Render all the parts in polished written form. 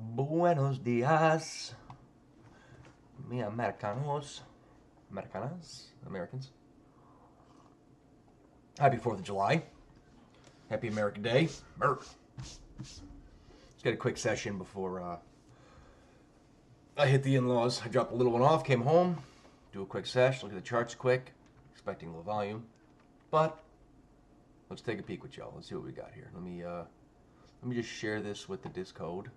Buenos dias, mi americanos, americanas, Americans. Happy 4th of July. Happy American Day. Let's get a quick session before I hit the in-laws. I dropped the little one off, came home, do a quick sesh, look at the charts quick, expecting a little volume. But let's take a peek with y'all. Let's see what we got here. Let me just share this with the Discode.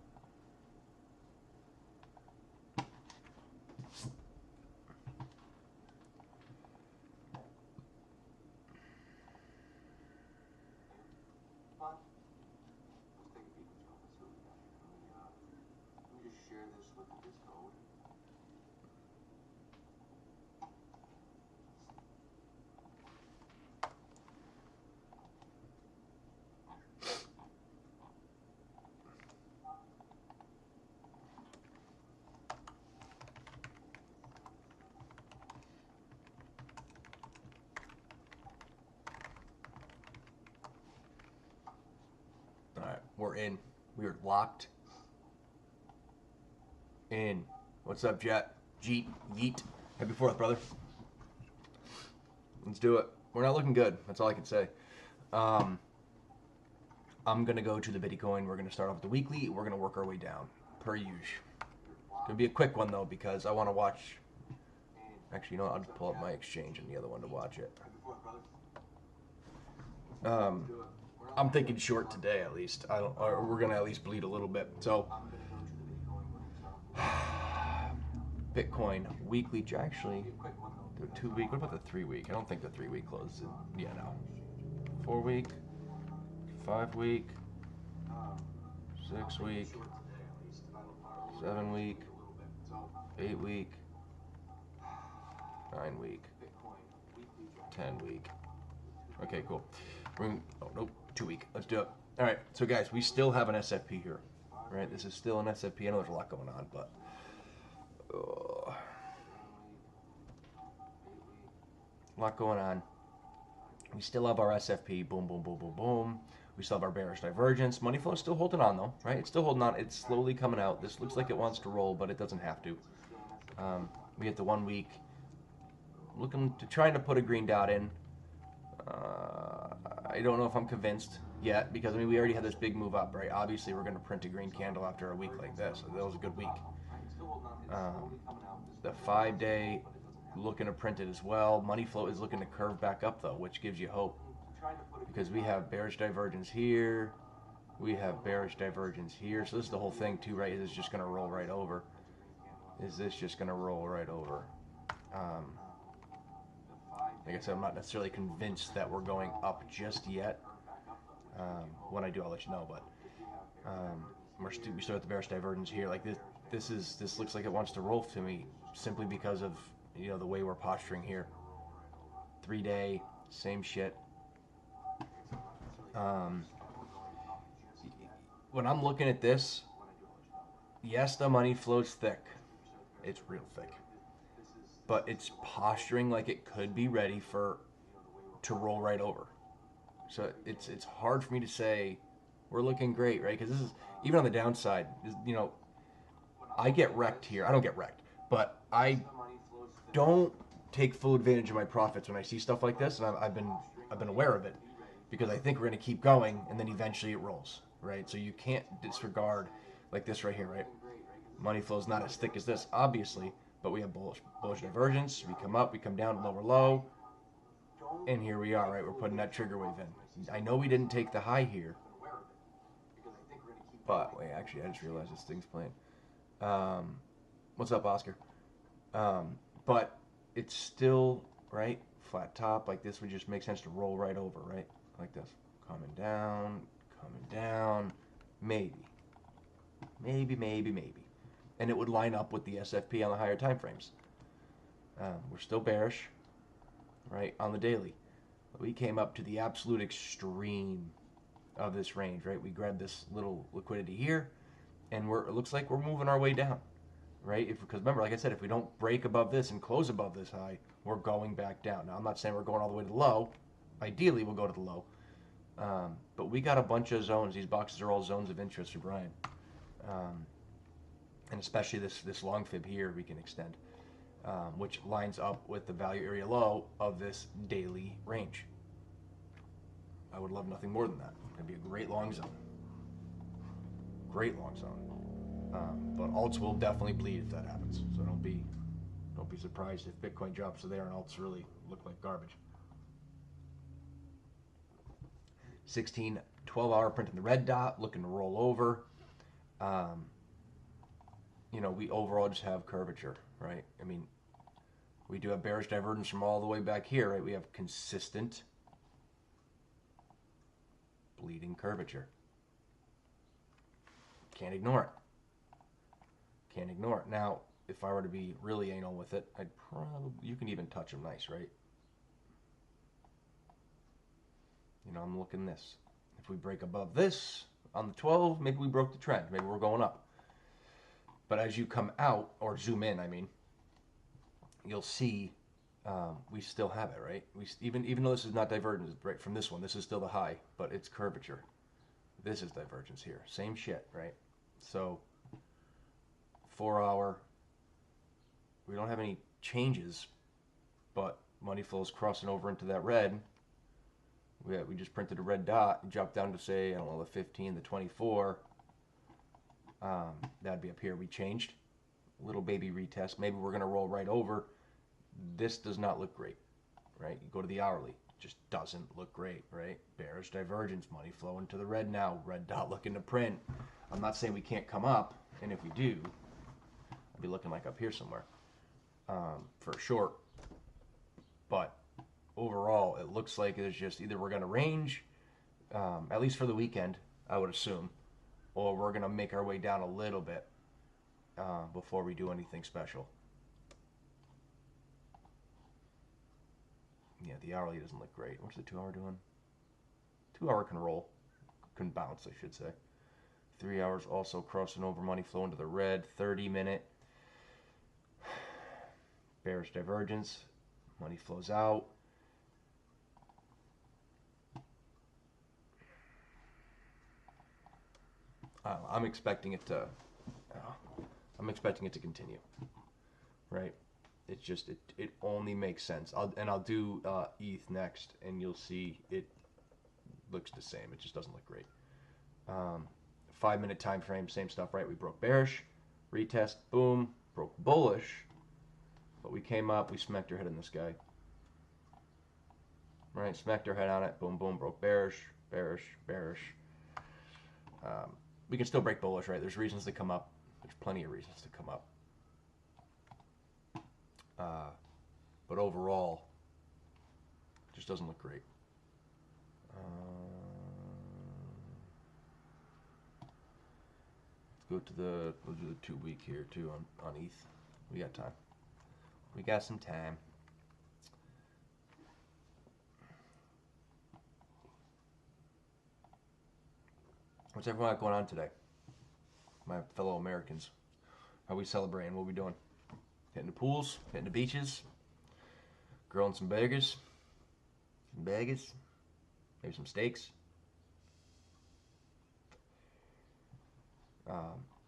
Alright, we're in. We are locked in. What's up, Jet? Jeet, yeet. Happy 4th, brother. Let's do it. We're not looking good. That's all I can say. I'm going to go to the Bitcoin. We're going to start off with the weekly. We're going to work our way down, per usual. It's going to be a quick one, though, because I want to watch... Actually, you know what? I'll just pull up my exchange and the other one to watch it. I'm thinking short today, at least. Or we're going to at least bleed a little bit. So, Bitcoin weekly, actually, the 2 week. What about the 3 week? I don't think the 3 week closes. Yeah, no. 4 week, 5 week, 6 week, 7 week, 8 week, 9 week, 10 week. Okay, cool. Oh, nope, 2 week. Let's do it. All right, so guys, we still have an SFP here, right? This is still an SFP. I know there's a lot going on, but a lot going on. We still have our SFP. Boom, boom, boom, boom, boom. We still have our bearish divergence. Money flow is still holding on, though, right? It's still holding on. It's slowly coming out. This looks like it wants to roll, but it doesn't have to. We hit the 1 week. Looking to trying to put a green dot in. I don't know if I'm convinced yet because, I mean, we already had this big move up, right? Obviously, we're going to print a green candle after a week like this. So that was a good week. The 5-day looking to print it as well. Money flow is looking to curve back up, though, which gives you hope because we have bearish divergence here. We have bearish divergence here. So this is the whole thing, too, right? Is this just going to roll right over? Is this just going to roll right over? Like I said, I'm not necessarily convinced that we're going up just yet. When I do, I'll let you know. But we start with the bearish divergence here. Like this looks like it wants to roll to me simply because of the way we're posturing here. 3-day, same shit. When I'm looking at this, yes, the money flows thick. It's real thick. But it's posturing like it could be ready to roll right over. So it's hard for me to say we're looking great, right? Because this is even on the downside. I get wrecked here. I don't get wrecked, but I don't take full advantage of my profits when I see stuff like this, and I've been aware of it because I think we're going to keep going, and then eventually it rolls, right? So you can't disregard like this right here, right? Money flow is not as thick as this, obviously. But we have bullish divergence. We come up, we come down, lower low. And here we are, right? We're putting that trigger wave in. I know we didn't take the high here. But, wait, actually, I just realized this thing's playing. What's up, Oscar? But it's still, right? Flat top, like this would just make sense to roll right over, right? Like this. Coming down. Maybe. And it would line up with the SFP on the higher time frames. We're still bearish, right, on the daily. But we came up to the absolute extreme of this range, right? We grabbed this little liquidity here, and it looks like we're moving our way down, right? Because remember, like I said, if we don't break above this and close above this high, we're going back down. Now, I'm not saying we're going all the way to the low. Ideally, we'll go to the low. But we got a bunch of zones. These boxes are all zones of interest for Brian. and especially this long fib here we can extend, which lines up with the value area low of this daily range. I would love nothing more than that. It'd be a great long zone. Great long zone. But alts will definitely bleed if that happens. So don't be surprised if Bitcoin drops to there and alts really look like garbage. 16, 12-hour print in the red dot, looking to roll over. You know, we overall just have curvature, right? I mean, we do have bearish divergence from all the way back here, right? We have consistent bleeding curvature. Can't ignore it. Can't ignore it. Now, if I were to be really anal with it, I'd probably, you can even touch them nice, right? You know, I'm looking this. If we break above this on the 12, maybe we broke the trend. Maybe we're going up. But as you come out, or zoom in, I mean, you'll see we still have it, right? Even though this is not divergence, right, from this one, this is still the high, but it's curvature. This is divergence here. Same shit, right? So 4-hour, we don't have any changes, but money flow is crossing over into that red. We just printed a red dot, dropped down to, say, I don't know, the 15, the 24. That'd be up here. We changed. Little baby retest. Maybe we're going to roll right over. This does not look great, right? You go to the hourly. It just doesn't look great, right? Bearish divergence. Money flowing to the red now. Red dot looking to print. I'm not saying we can't come up, and if we do, I'll be looking like up here somewhere for a short. But overall, it looks like it's just either we're going to range, at least for the weekend, I would assume, or we're going to make our way down a little bit before we do anything special. Yeah, the hourly doesn't look great. What's the 2-hour doing? 2-hour can roll. Can bounce, I should say. 3 hours also crossing over, money flow into the red. 30-minute. Bearish divergence. Money flows out. I'm expecting it to continue, right? It's just it only makes sense. I'll do ETH next, and you'll see it looks the same. It just doesn't look great. 5-minute time frame, same stuff, right? We broke bearish, retest, boom, broke bullish, but we came up, we smacked our head in this guy, right? Smacked our head on it, boom, boom, broke bearish, bearish, bearish. We can still break bullish, right? There's reasons to come up. There's plenty of reasons to come up. But overall, it just doesn't look great. Let's we'll do the 2-week here too on ETH. We got time. We got some time. What's everyone got going on today? My fellow Americans. How are we celebrating? What are we doing? Hitting the pools, hitting the beaches, grilling some burgers, maybe some steaks.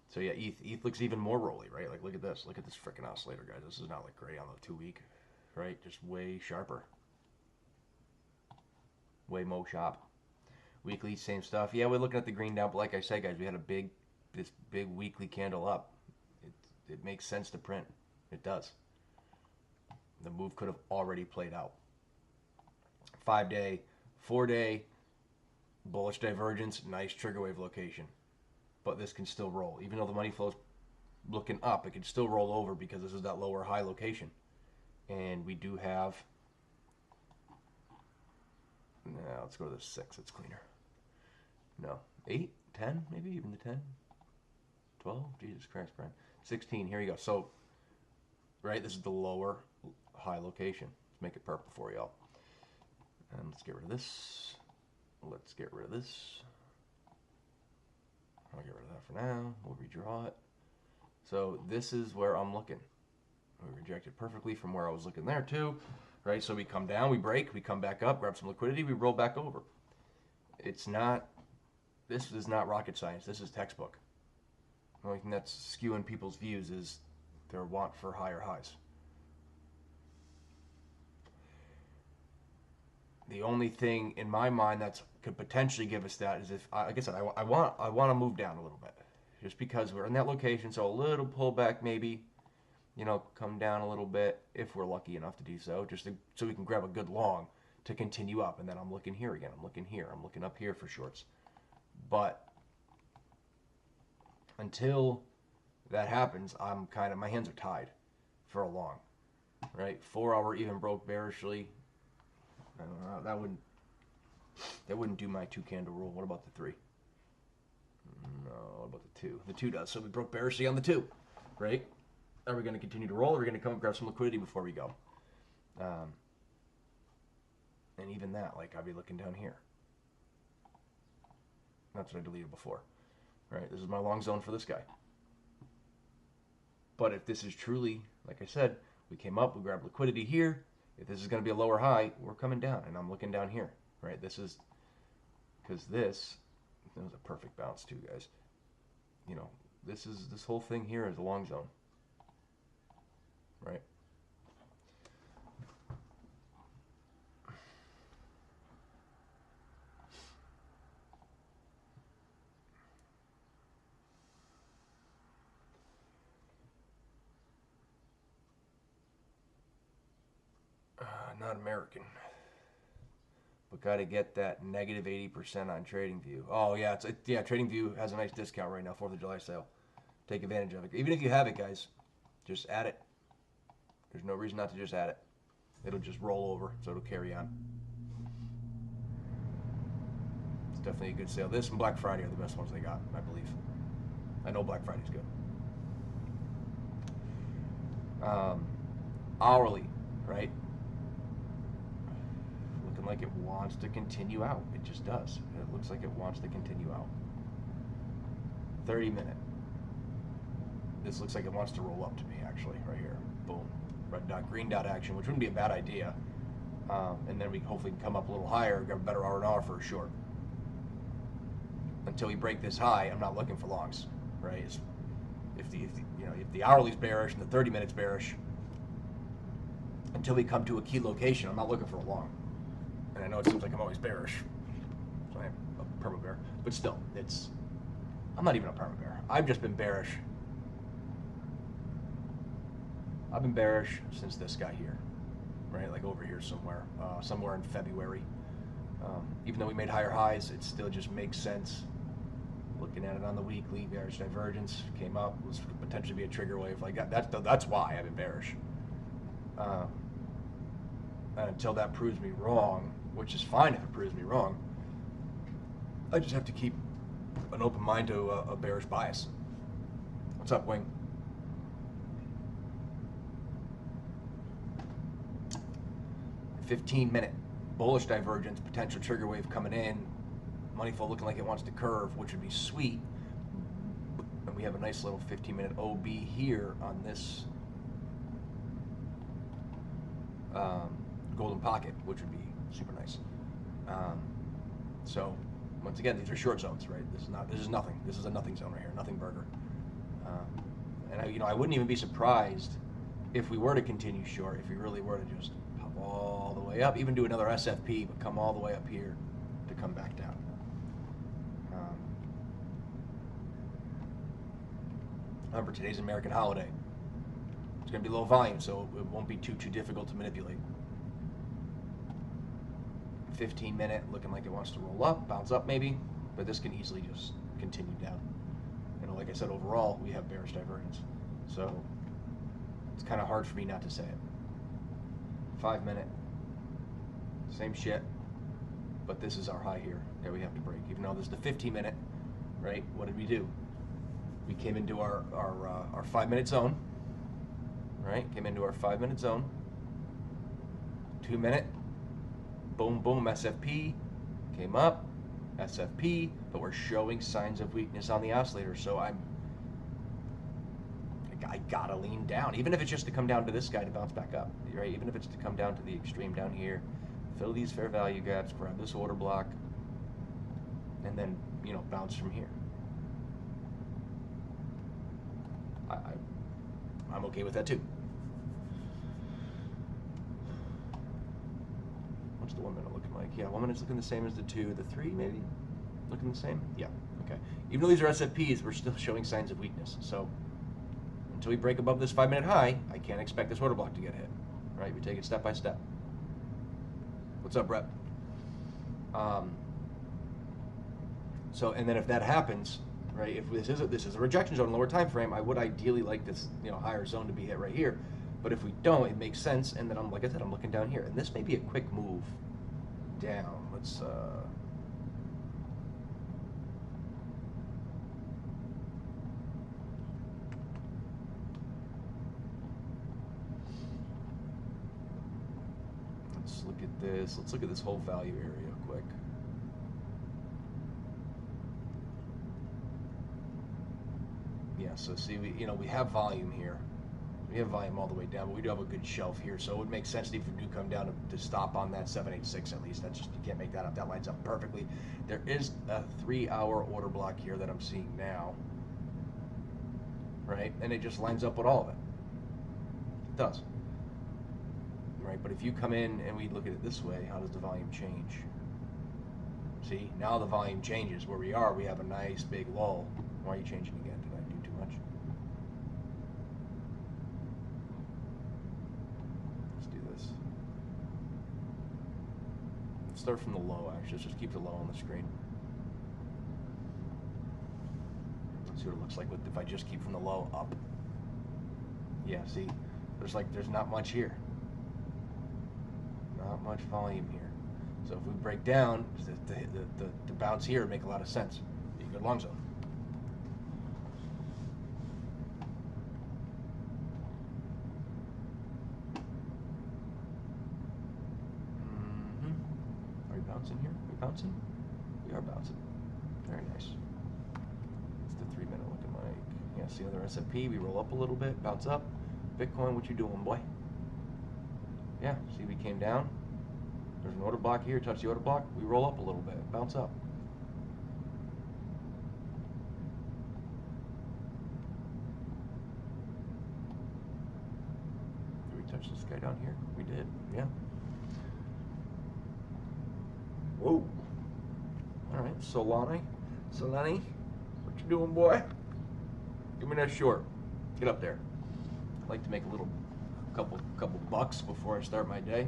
So yeah, ETH looks even more rolly, right? Like look at this freaking oscillator, guys. This does not look great on the 2-week, right? Just way sharper, way more sharp. Weekly, same stuff. Yeah, we're looking at the green down, but like I said, guys, we had this big weekly candle up. It makes sense to print. It does. The move could have already played out. 5-day, 4-day, bullish divergence, nice trigger wave location. But this can still roll. Even though the money flow's looking up, it can still roll over because this is that lower high location. And we do have... Now, let's go to the 6. It's cleaner. No. 8, 10, maybe even the 10. 12? Jesus Christ, Brian. 16, here you go. So, right, this is the lower high location. Let's make it purple for y'all. And let's get rid of this. Let's get rid of this. I'll get rid of that for now. We'll redraw it. So this is where I'm looking. We rejected perfectly from where I was looking there too. Right, so we come down, we break, we come back up, grab some liquidity, we roll back over. It's not, this is not rocket science. This is textbook. The only thing that's skewing people's views is their want for higher highs. The only thing in my mind that could potentially give us that is if, like I said, I want to move down a little bit, just because we're in that location. So a little pullback, maybe, you know, come down a little bit if we're lucky enough to do so, so we can grab a good long to continue up. And then I'm looking here again. I'm looking here. I'm looking up here for shorts. But until that happens, I'm kind of, my hands are tied for a long, right? 4 hour even broke bearishly. I don't know, that wouldn't do my 2 candle rule. What about the 3? No, what about the 2? The 2 does. So we broke bearishly on the 2, right? Are we going to continue to roll, or are we going to come and grab some liquidity before we go? And even that, like, I'd be looking down here. That's what I deleted before, right? This is my long zone for this guy. But if this is truly, like I said, we came up, we grabbed liquidity here. If this is going to be a lower high, we're coming down, and I'm looking down here, right? This is, because this was a perfect bounce too, guys. You know, this whole thing here is a long zone, right? Not American, but got to get that negative 80% on TradingView. Oh yeah, yeah. TradingView has a nice discount right now, 4th of July sale. Take advantage of it. Even if you have it, guys, just add it. There's no reason not to just add it. It'll just roll over, so it'll carry on. It's definitely a good sale. This and Black Friday are the best ones they got, I believe. I know Black Friday's good. Hourly, right? Like it wants to continue out. It just does. It looks like it wants to continue out. 30 minute. This looks like it wants to roll up to me, actually, right here. Boom. Red dot, green dot action, which wouldn't be a bad idea. And then we hopefully can come up a little higher, grab a better R&R for a short. Until we break this high, I'm not looking for longs, right? If the hourly's bearish and the 30 minutes bearish, until we come to a key location, I'm not looking for a long. And I know it seems like I'm always bearish, so I'm a perma bear, but still, I'm not even a perma bear. I've just been bearish. I've been bearish since this guy here, right? Like over here somewhere in February. Even though we made higher highs, it still just makes sense. Looking at it on the weekly, bearish divergence came up, was potentially be a trigger wave. Like that's why I've been bearish. And until that proves me wrong, which is fine if it proves me wrong, I just have to keep an open mind to a bearish bias. What's up, Wing? "15-minute bullish divergence, potential trigger wave coming in, money flow looking like it wants to curve, which would be sweet. And we have a nice little 15-minute OB here on this golden pocket, which would be super nice. So once again, these are short zones, right? This is nothing. This is a nothing zone right here, nothing burger. And I wouldn't even be surprised if we were to continue short, if we really were to just pop all the way up, even do another SFP, but come all the way up here to come back down. Remember, today's an American holiday. It's going to be low volume, so it won't be too difficult to manipulate. 15-minute, looking like it wants to roll up, bounce up maybe, but this can easily just continue down. Like I said, overall, we have bearish divergence. So it's kind of hard for me not to say it. 5-minute, same shit, but this is our high here that we have to break. Even though this is the 15-minute, right? What did we do? We came into our 5-minute zone, right? Came into our 5-minute zone. 2-minute, boom, boom, SFP, came up, SFP, but we're showing signs of weakness on the oscillator, so I gotta lean down, even if it's just to come down to this guy to bounce back up, right? Even if it's to come down to the extreme down here, fill these fair value gaps, grab this order block, and then, bounce from here. I'm okay with that too. What's the 1 minute looking like? Yeah, 1 minute's looking the same as the 2. The 3 maybe? Looking the same? Yeah, okay. Even though these are SFPs, we're still showing signs of weakness. So until we break above this 5 minute high, I can't expect this order block to get hit. Right? We take it step by step. What's up, Brett? So, and then if that happens, right? If this is a rejection zone, lower time frame, I would ideally like this, higher zone to be hit right here. But if we don't, it makes sense. And then like I said, I'm looking down here, and this may be a quick move down. Let's look at this. Let's look at this whole value area quick. Yeah, so see, we have volume here. We have volume all the way down, but we do have a good shelf here, so it would make sense if we do come down to stop on that 786 at least. That's just, you can't make that up. That lines up perfectly. There is a 3-hour order block here that I'm seeing now, right? And it just lines up with all of it. It does. Right, but if you come in and we look at it this way, how does the volume change? See, now the volume changes. Where we are, we have a nice big lull. Why are you changing again? Did I do too much? Let's do this. Let's start from the low, actually. Let's just keep the low on the screen. Let's see what it looks like if I just keep from the low up. Yeah, see, there's not much here. Not much volume here. So if we break down, the bounce here would make a lot of sense. Be a good long zone. Are we bouncing here? Are we bouncing? We are bouncing. Very nice. It's the 3 minute looking like. Yeah, see another S&P. We roll up a little bit, bounce up. Bitcoin, what you doing, boy? Yeah, see, we came down. There's an order block here, touch the order block, we roll up a little bit, bounce up. Did we touch this guy down here? We did, yeah. Whoa. All right, Solani, what you doing, boy? Give me that short. Get up there. I'd like to make a couple bucks before I start my day.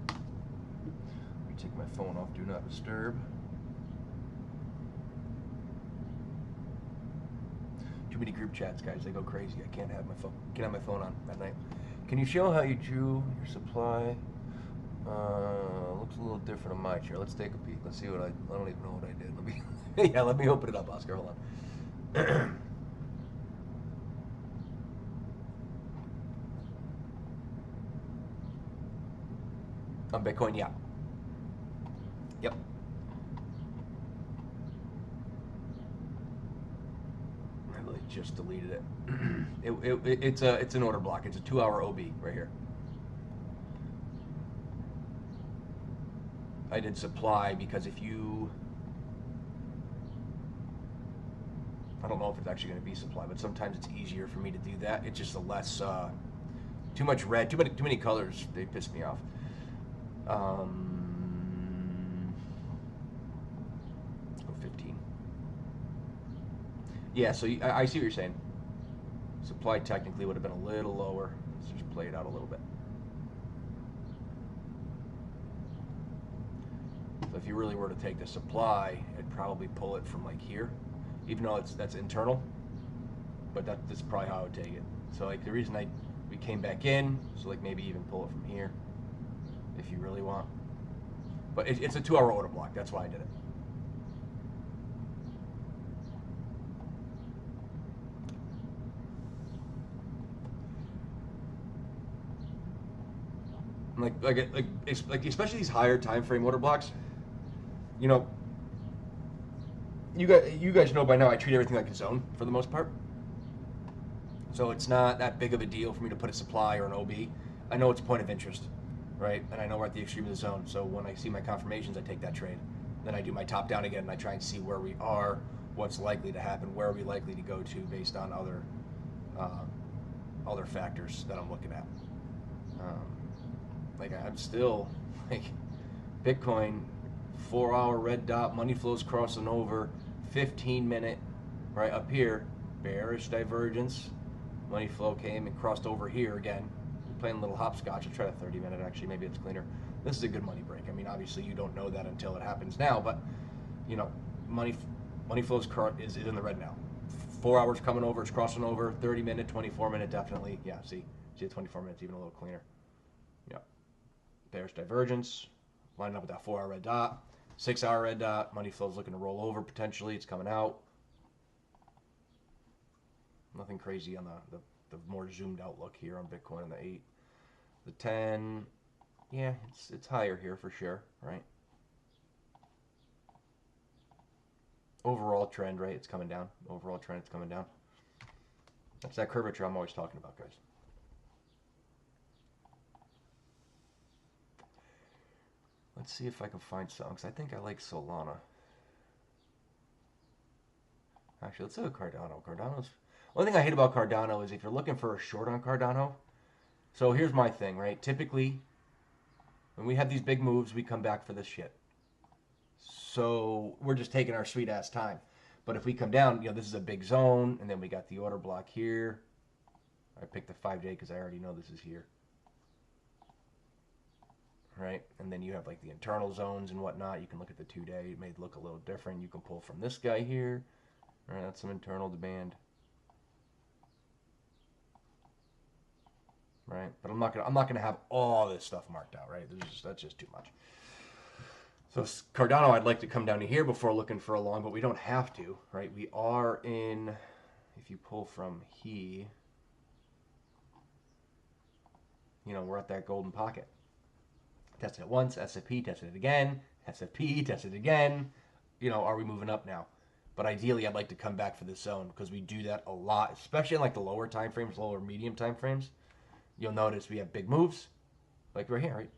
Let me take my phone off, do not disturb. Too many group chats, guys. They go crazy. I can't have my phone on at night. Can you show how you drew your supply? Looks a little different on my chair. Let's take a peek. Let's see what I don't even know what I did. Let me let me open it up, Oscar. Hold on. On Bitcoin, yeah. Yep. I really just deleted it. It's an order block. It's a 2-hour OB right here. I did supply because if you, I don't know if it's actually going to be supply, but sometimes it's easier for me to do that. It's just a less, too much red, too many colors. They piss me off. Go 15. Yeah, so I see what you're saying. Supply technically would have been a little lower. Let's just play it out a little bit. So if you really were to take the supply, I'd probably pull it from like here, even though that's internal. But that's probably how I would take it. So like the reason we came back in, so like maybe even pull it from here, if you really want. But it's a 2-hour order block. That's why I did it. Like especially these higher time frame order blocks. You know, you guys know by now I treat everything like a zone for the most part. So it's not that big of a deal for me to put a supply or an OB. I know it's a point of interest, right? And I know we're at the extreme of the zone. So when I see my confirmations, I take that trade. Then I do my top down again, and I try and see where we are, what's likely to happen, where are we likely to go to based on other factors that I'm looking at. Um, like I'm still like Bitcoin, 4-hour red dot, money flows crossing over, 15-minute right up here, bearish divergence. Money flow came and crossed over here again. Playing a little hopscotch. I'll try the 30-minute actually. Maybe it's cleaner. This is a good money break. I mean, obviously you don't know that until it happens now, but you know, money flows is in the red now. 4 hours coming over. It's crossing over. 30-minute, 24-minute, definitely. Yeah. See the 24 minutes even a little cleaner. Yeah. Bearish divergence. Lining up with that 4-hour red dot. 6-hour red dot. Money flow's looking to roll over potentially. It's coming out. Nothing crazy on the more zoomed out look here on Bitcoin on the 8. The 10, yeah, it's higher here for sure, right? Overall trend, right? It's coming down. Overall trend, it's coming down. That's that curvature I'm always talking about, guys. Let's see if I can find something, because I think I like Solana. Actually, let's look at Cardano. Cardano's... One thing I hate about Cardano is if you're looking for a short on Cardano, so here's my thing, right? Typically, when we have these big moves, we come back for this shit. So we're just taking our sweet ass time. But if we come down, you know, this is a big zone, and then we got the order block here. I picked the 5-day because I already know this is here. Right? And then you have like the internal zones and whatnot. You can look at the 2-day. It may look a little different. You can pull from this guy here. All right, that's some internal demand. Right, but I'm not gonna have all this stuff marked out, right? That's just too much. So Cardano, I'd like to come down to here before looking for a long, but we don't have to, right? We are in, if you pull from here, you know, we're at that golden pocket. Tested it once, S&P tested it again, S&P tested it again. You know, are we moving up now? But ideally, I'd like to come back for this zone because we do that a lot, especially in like the lower time frames, lower medium time frames. You'll notice we have big moves, like right here, right?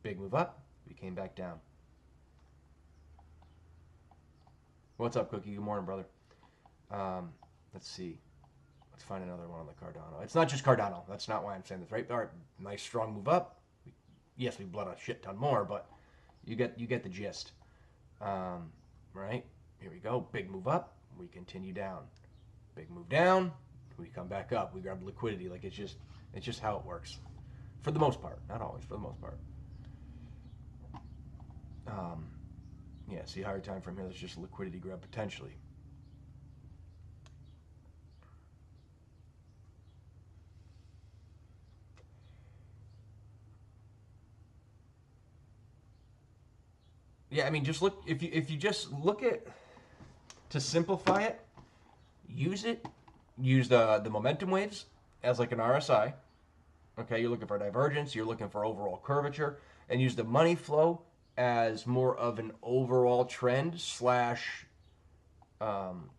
Big move up, we came back down. What's up, Cookie? Good morning, brother. Let's see. Let's find another one on the Cardano. It's not just Cardano. That's not why I'm saying this, right? All right, nice strong move up. Yes, we bled a shit ton more, but you get the gist. Right? Here we go. Big move up. We continue down. Big move down. We come back up. We grab liquidity. Like it's just how it works. For the most part. Not always, for the most part. Yeah, see higher time frame here, that's just liquidity grab potentially. Yeah, I mean, just look, if you just look at, to simplify it, use the momentum waves as like an RSI. Okay, you're looking for divergence, you're looking for overall curvature, and use the money flow as more of an overall trend slash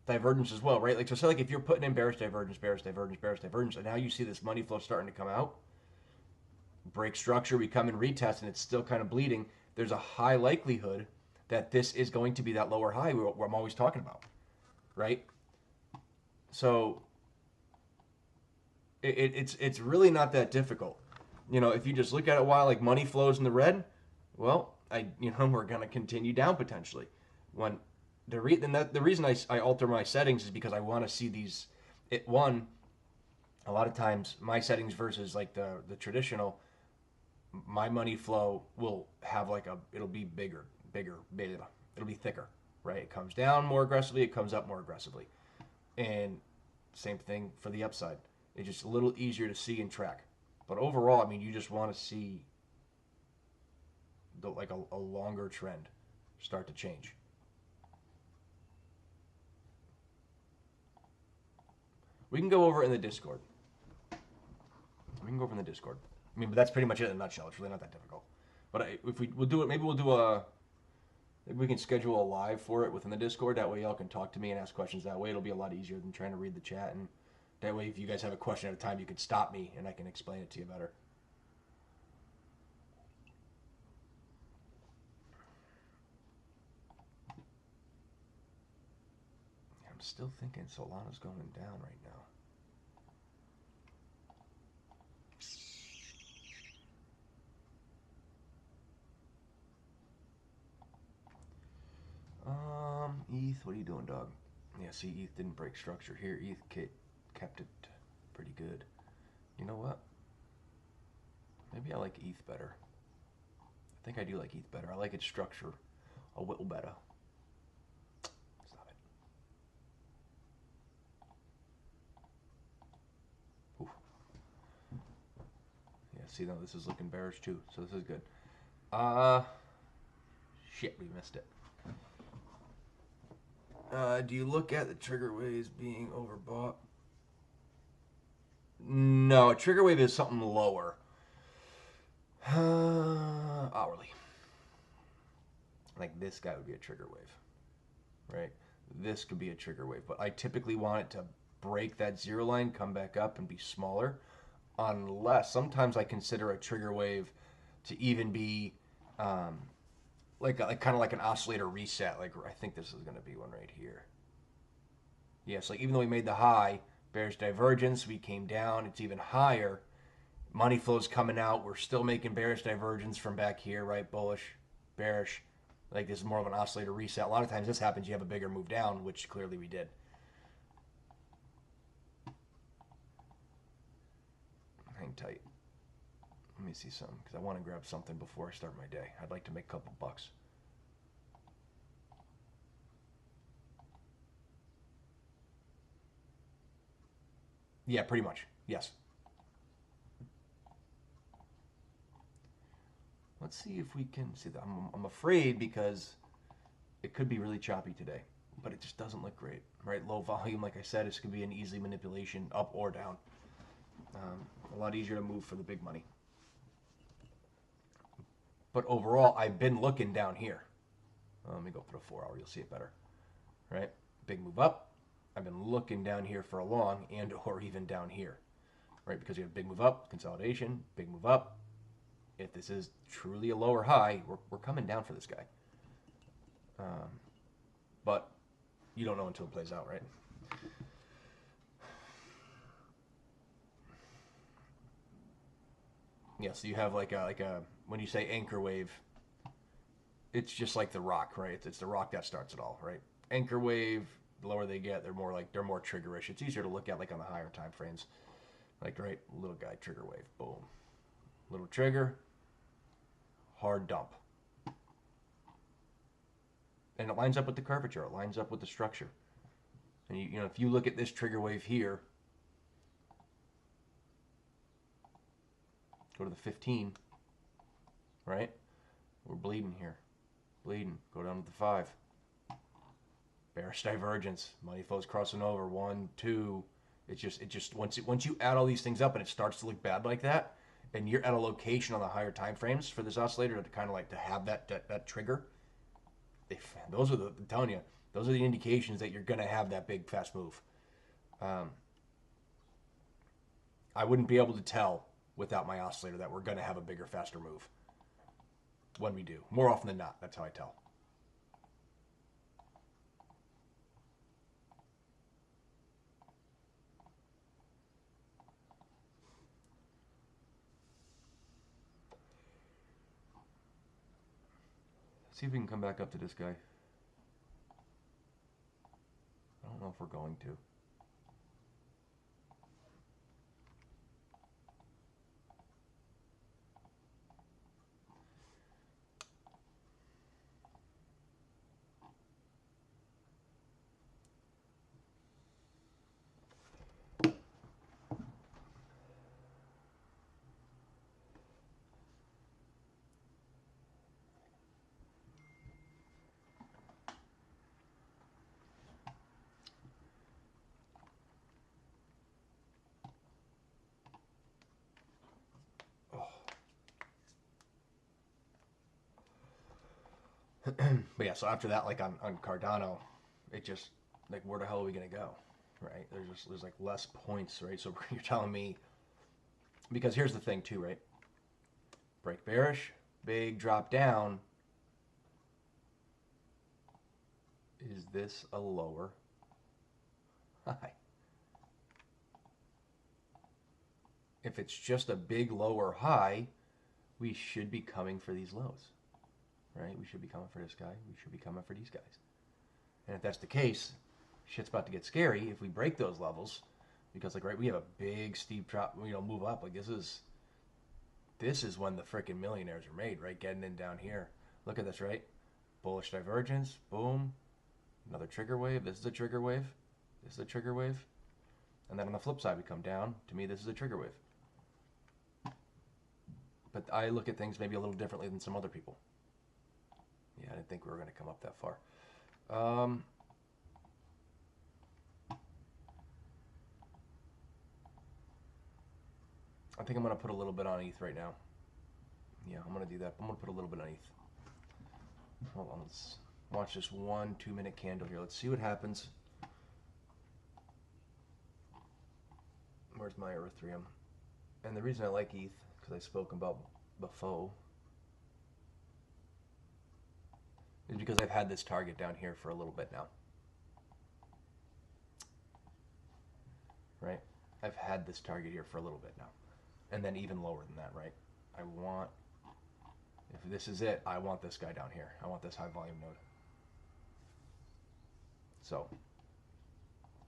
divergence as well, right? Like, so say like if you're putting in bearish divergence, and now you see this money flow starting to come out, break structure, we come and retest, and it's still kind of bleeding, there's a high likelihood that this is going to be that lower high where I'm always talking about, right? So it's really not that difficult. You know, if you just look at it while like money flows in the red, well, we're going to continue down potentially. When the reason I alter my settings is because I want to see these. A lot of times my settings versus like the traditional, my money flow will have like it'll be bigger, it'll be thicker, right? It comes down more aggressively, it comes up more aggressively, and same thing for the upside. It's just a little easier to see and track. But overall, I mean, you just want to see like a longer trend start to change. We can go over in the Discord. I mean, but that's pretty much it in a nutshell. It's really not that difficult. But if we'll do it, maybe we can schedule a live for it within the Discord. That way y'all can talk to me and ask questions that way. It'll be a lot easier than trying to read the chat. And that way, if you guys have a question at a time, you can stop me and I can explain it to you better. I'm still thinking Solana's going down right now. ETH, what are you doing, dog? Yeah, see, ETH didn't break structure here. ETH kept it pretty good. You know what? Maybe I like ETH better. I think I do like ETH better. I like its structure a little better. Stop it. Oof. Yeah, see, now this is looking bearish too, so this is good. Shit, we missed it. Do you look at the trigger waves being overbought? No, a trigger wave is something lower. Hourly. Like this guy would be a trigger wave, right? This could be a trigger wave, but I typically want it to break that zero line, come back up, and be smaller. Unless sometimes I consider a trigger wave to even be like kind of like an oscillator reset. Like I think this is going to be one right here. Yes, like even though we made the high, bearish divergence, we came down. It's even higher. Money flow's coming out. We're still making bearish divergence from back here, right? Bullish, bearish. Like this is more of an oscillator reset. A lot of times this happens, you have a bigger move down, which clearly we did. Hang tight. Let me see something, because I want to grab something before I start my day. I'd like to make a couple bucks. Yeah, pretty much. Yes. Let's see if we can see that. I'm afraid because it could be really choppy today, but it just doesn't look great, right? Low volume, like I said, it's going to be an easy manipulation up or down. A lot easier to move for the big money. But overall, I've been looking down here. Let me go for the 4 hour. You'll see it better, right? Big move up. I've been looking down here for a long and or even down here, right? Because you have big move up, consolidation, big move up. If this is truly a lower high, we're coming down for this guy. But you don't know until it plays out, right? Yeah, so you have like a when you say anchor wave, it's just like the rock, right? It's the rock that starts it all, right? Anchor wave, the lower they get, they're more triggerish. It's easier to look at like on the higher time frames. Like right, little guy trigger wave, boom. Little trigger, hard dump. And it lines up with the curvature, it lines up with the structure. And you know, if you look at this trigger wave here, go to the 15, right? We're bleeding here. Bleeding. Go down to the 5. Bearish divergence. Money flows crossing over. 1, 2. It just once you add all these things up and it starts to look bad like that, and you're at a location on the higher time frames for this oscillator to kind of like to have that trigger. Those are I'm telling you, those are the indications that you're gonna have that big fast move. I wouldn't be able to tell without my oscillator that we're gonna have a bigger, faster move. When we do, more often than not, that's how I tell. See if we can come back up to this guy. I don't know if we're going to. But yeah, so after that, like on Cardano, it just like where the hell are we gonna go, right? There's like less points, right? So you're telling me, because here's the thing too, right? Break bearish, big drop down. Is this a lower high. If it's just a big low or high, we should be coming for these lows, right? We should be coming for this guy. We should be coming for these guys. And if that's the case, shit's about to get scary if we break those levels, because like, right, we have a big steep drop, move up. Like this is when the freaking millionaires are made, right? Getting in down here. Look at this, right? Bullish divergence, boom. Another trigger wave. This is a trigger wave. This is a trigger wave. And then on the flip side, we come down. To me, this is a trigger wave. But I look at things maybe a little differently than some other people. Yeah, I didn't think we were going to come up that far. I think I'm going to put a little bit on ETH right now. Yeah, I'm going to do that. I'm going to put a little bit on ETH. Hold on, let's watch this 1-2 minute candle here. Let's see what happens. Where's my Ethereum? And the reason I like ETH, because I spoke about before, is because I've had this target down here for a little bit now. Right? I've had this target here for a little bit now. And then even lower than that, right? If this is it, I want this guy down here. I want this high volume node. So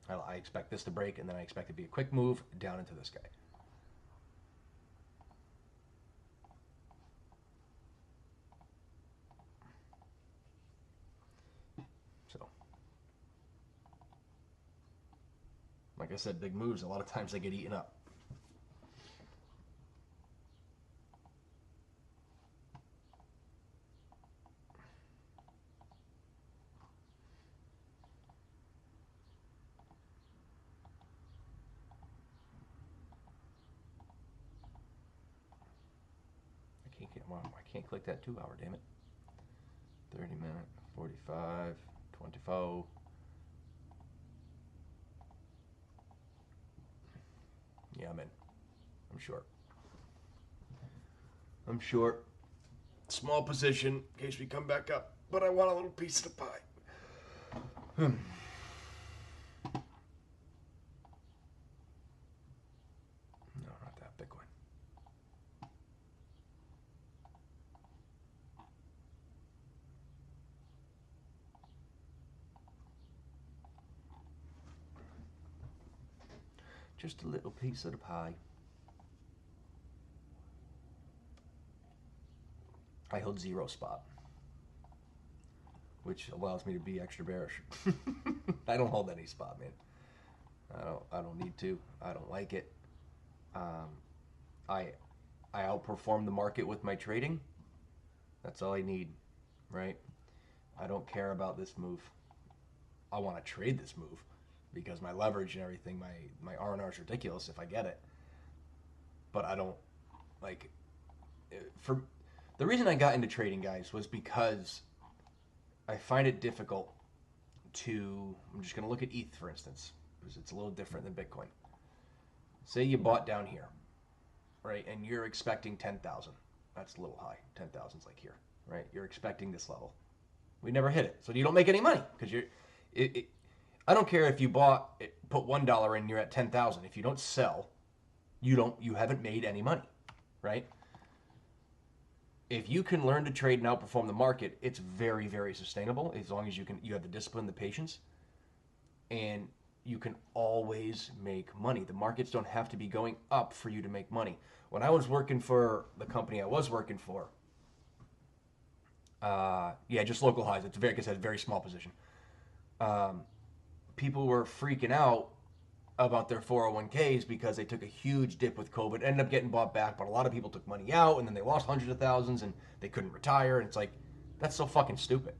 I expect this to break, and then I expect it to be a quick move down into this guy. So, like I said, big moves, a lot of times they get eaten up. I can't click that 2 hour, damn it. 30 minute, 45, 24. Yeah, I'm in. I'm short. I'm short. Small position in case we come back up, but I want a little piece of the pie. No, not that Bitcoin. Just a little piece of the pie. I hold 0 spot, which allows me to be extra bearish. I don't hold any spot, man. I don't need to. I don't like it. I outperform the market with my trading. That's all I need, right? I don't care about this move. I want to trade this move because my leverage and everything, my R&R is ridiculous if I get it. But I don't like for the reason I got into trading, guys, was because I find it difficult to, I'm just going to look at ETH, for instance, because it's a little different than Bitcoin. Say you bought down here, right, and you're expecting 10,000. That's a little high. 10,000 is like here, right? You're expecting this level. We never hit it, so you don't make any money because I don't care if you put $1 in, you're at 10,000. If you don't sell, you haven't made any money, right? If you can learn to trade and outperform the market, it's very, very sustainable as long as you have the discipline, the patience, and you can always make money. The markets don't have to be going up for you to make money. When I was working for the company I was working for, just local highs. It's very, like I said, very small position. People were freaking out about their 401ks because they took a huge dip with COVID, ended up getting bought back, but a lot of people took money out and then they lost hundreds of thousands and they couldn't retire. And it's like, that's so fucking stupid.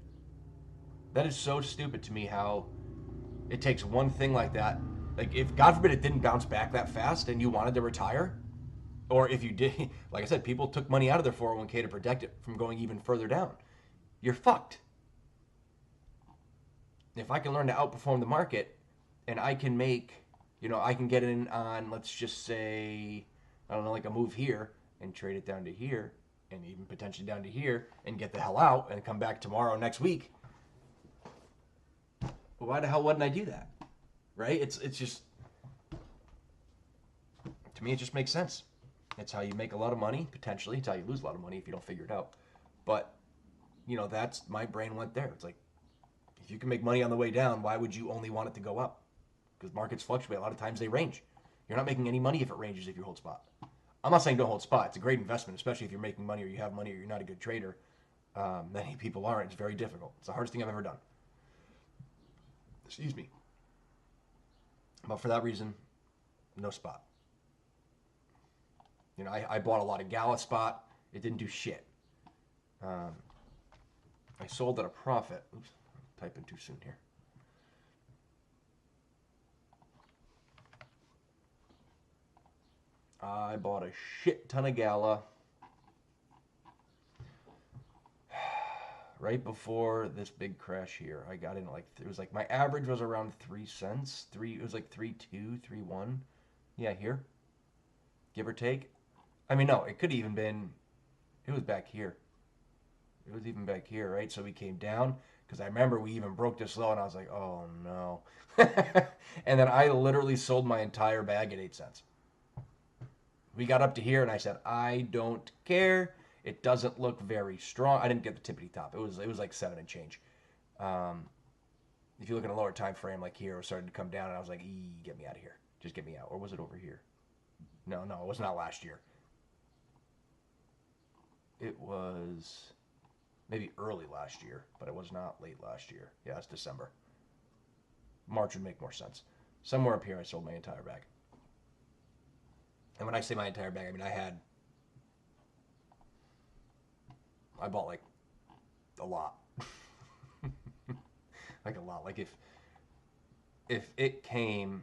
That is so stupid to me how it takes one thing like that. Like if God forbid it didn't bounce back that fast and you wanted to retire, or if you did, like I said, people took money out of their 401k to protect it from going even further down. You're fucked. If I can learn to outperform the market and I can make, I can get in on, let's just say, I don't know, like a move here and trade it down to here and even potentially down to here and get the hell out and come back tomorrow, next week. Why the hell wouldn't I do that? right? It's just, to me, it just makes sense. It's how you make a lot of money, potentially. It's how you lose a lot of money if you don't figure it out. But, that's, my brain went there. It's like, if you can make money on the way down, why would you only want it to go up? Because markets fluctuate. A lot of times they range. You're not making any money if it ranges if you hold spot. I'm not saying don't hold spot. It's a great investment, especially if you're making money or you have money or you're not a good trader. Many people aren't. It's very difficult. It's the hardest thing I've ever done. Excuse me. But for that reason, no spot. I bought a lot of Gala spot. It didn't do shit. I sold at a profit. Oops, I'm typing too soon here. I bought a shit ton of Gala right before this big crash here. I got in it was like my average was around 3 cents. It was like 3.2, 3.1. Yeah, here. Give or take. I mean, no, it could have even been, it was back here. It was even back here, right? So we came down because I remember we even broke this low and I was like, oh no. And then I literally sold my entire bag at 8 cents. We got up to here and I said, I don't care. It doesn't look very strong. I didn't get the tippity top. It was like 7 and change. If you look at a lower time frame, like here, it was starting to come down and I was like, get me out of here. Just get me out. Or was it over here? No, it was not last year. It was maybe early last year, but it was not late last year. Yeah, it's December. March would make more sense. Somewhere up here, I sold my entire bag. And when I say my entire bag, I mean I bought like a lot. Like a lot. Like if it came,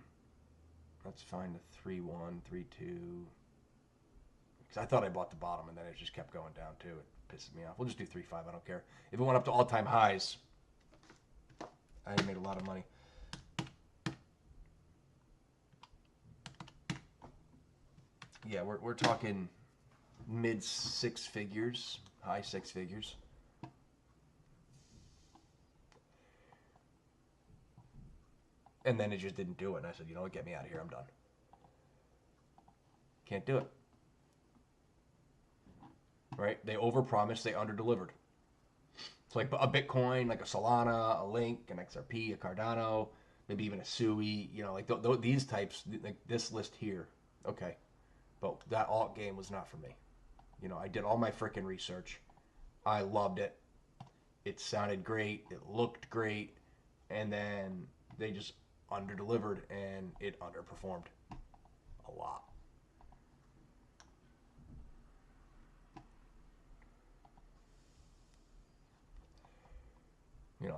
let's find a 3.1, 3.2. Because I thought I bought the bottom and then it just kept going down too. It pisses me off. We'll just do 3.5. I don't care. If it went up to all-time highs, I made a lot of money. Yeah, we're talking mid 6 figures, high 6 figures. And then it just didn't do it. And I said, you know what, get me out of here. I'm done. Can't do it. Right? They overpromised, they underdelivered. It's like a Bitcoin, like a Solana, a Link, an XRP, a Cardano, maybe even a Sui. Like these types, like this list here. Okay. But that alt game was not for me. I did all my freaking research. I loved it. It sounded great. It looked great. And then they just underdelivered and it underperformed a lot.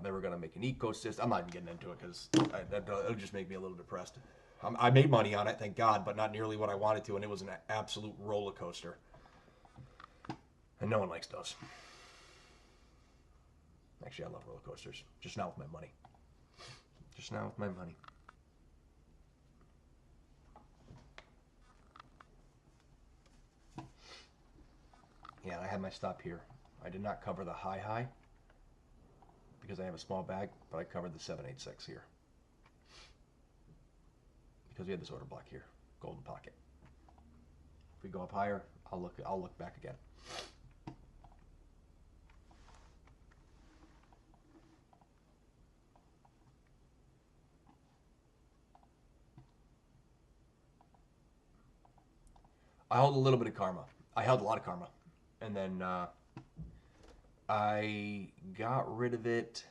They were going to make an ecosystem. I'm not even getting into it because it'll just make me a little depressed. I made money on it, thank God, but not nearly what I wanted to, and it was an absolute roller coaster. And no one likes those. Actually, I love roller coasters. Just not with my money. Just not with my money. Yeah, I had my stop here. I did not cover the high because I have a small bag, but I covered the 786 here. Because we had this order block here, golden pocket. If we go up higher, I'll look back again. I held a little bit of karma. I held a lot of karma, and then I got rid of it.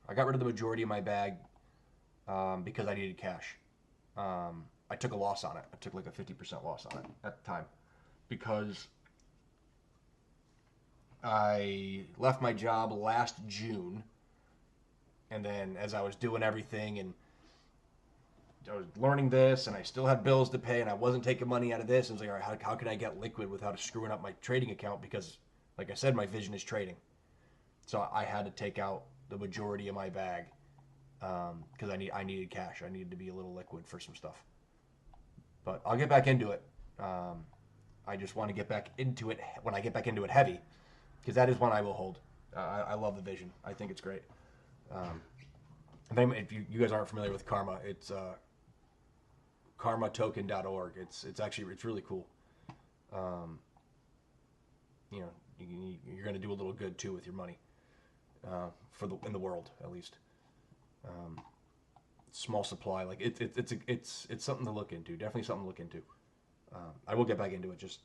I got rid of the majority of my bag because I needed cash. I took a loss on it. I took like a 50% loss on it at the time because I left my job last June, and then as I was doing everything and I was learning this and I still had bills to pay and I wasn't taking money out of this, and I was like, all right, how can I get liquid without screwing up my trading account? Because like I said, my vision is trading. So I had to take out the majority of my bag because I needed cash. I needed to be a little liquid for some stuff. But I'll get back into it. I just want to get back into it when I get back into it heavy, because that is one I will hold. I love the vision. I think it's great. Um, if you guys aren't familiar with Karma, it's karmatoken.org. It's really cool. Um, you know, you're going to do a little good too with your money, in the world at least. Small supply, like it's something to look into. Definitely something to look into. I will get back into it just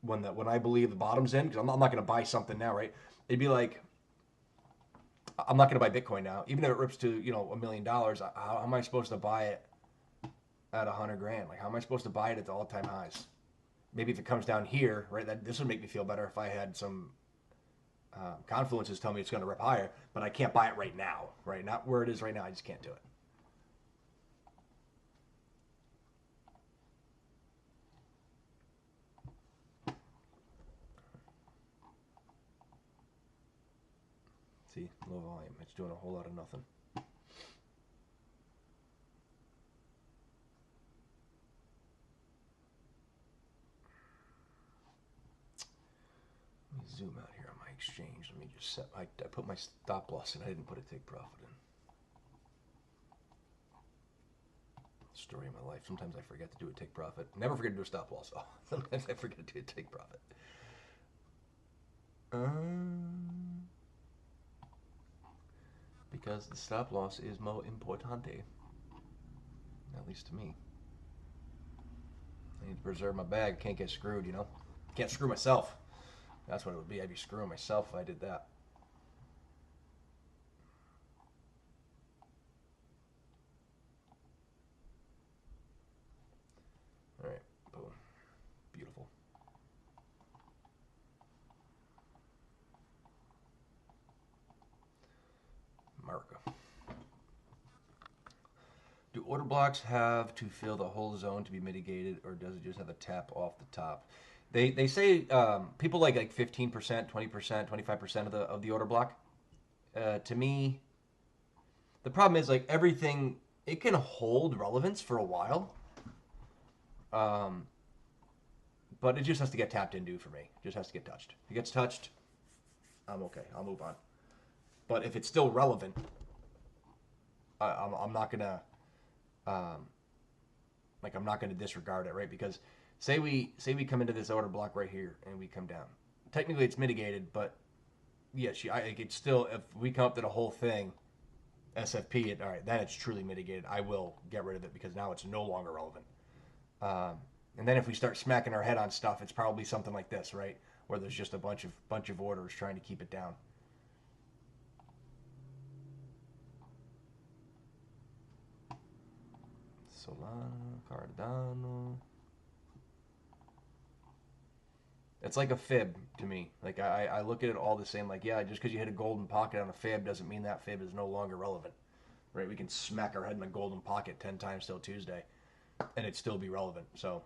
when I believe the bottom's in, because I'm not going to buy something now, right? It'd be like, I'm not going to buy Bitcoin now, even if it rips to $1 million. How am I supposed to buy it at 100 grand? Like, how am I supposed to buy it at the all-time highs? Maybe if it comes down here, right? This would make me feel better if I had some confluences tell me it's going to rip higher, but I can't buy it right now, right? Not where it is right now. I just can't do it. See, low volume. It's doing a whole lot of nothing. Let me zoom out here on my exchange. Let me just set. I put my stop loss and I didn't put a take profit in. Story of my life. Sometimes I forget to do a take profit. Never forget to do a stop loss. Oh, sometimes I forget to do a take profit. Because the stop loss is more importante, at least to me. I need to preserve my bag. Can't get screwed, Can't screw myself. That's what it would be. I'd be screwing myself if I did that. All right, boom. Beautiful. Merica. Do order blocks have to fill the whole zone to be mitigated, or does it just have a tap off the top? They say people like 15%, 20%, 25% of the order block. To me, the problem is everything, it can hold relevance for a while, but it just has to get tapped into for me. It just has to get touched. If it gets touched, I'm okay. I'll move on. But if it's still relevant, I'm not gonna I'm not gonna disregard it, right? Because say we come into this order block right here and we come down. Technically, it's mitigated, but yes, it's still, if we come up to the whole thing, SFP, all right, then it's truly mitigated. I will get rid of it because now it's no longer relevant. And then if we start smacking our head on stuff, it's probably something like this, right? Where there's just a bunch of orders trying to keep it down. Solana, Cardano. It's like a fib to me. I look at it all the same. Yeah, just because you hit a golden pocket on a fib doesn't mean that fib is no longer relevant, right? We can smack our head in a golden pocket 10 times till Tuesday, and it'd still be relevant. So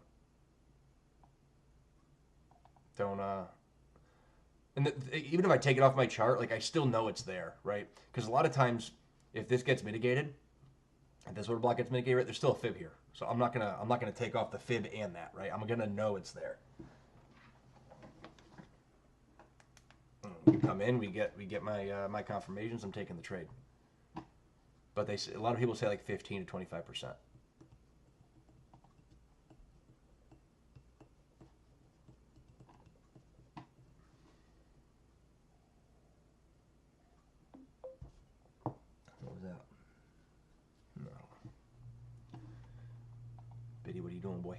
don't and even if I take it off my chart, I still know it's there, right? Because a lot of times, if this gets mitigated, and this order block gets mitigated, right, there's still a fib here. So I'm not gonna take off the fib and that, right? I'm gonna know it's there. We come in, we get my confirmations. I'm taking the trade. But a lot of people say 15 to 25%. What was that? No. Biddy, what are you doing, boy?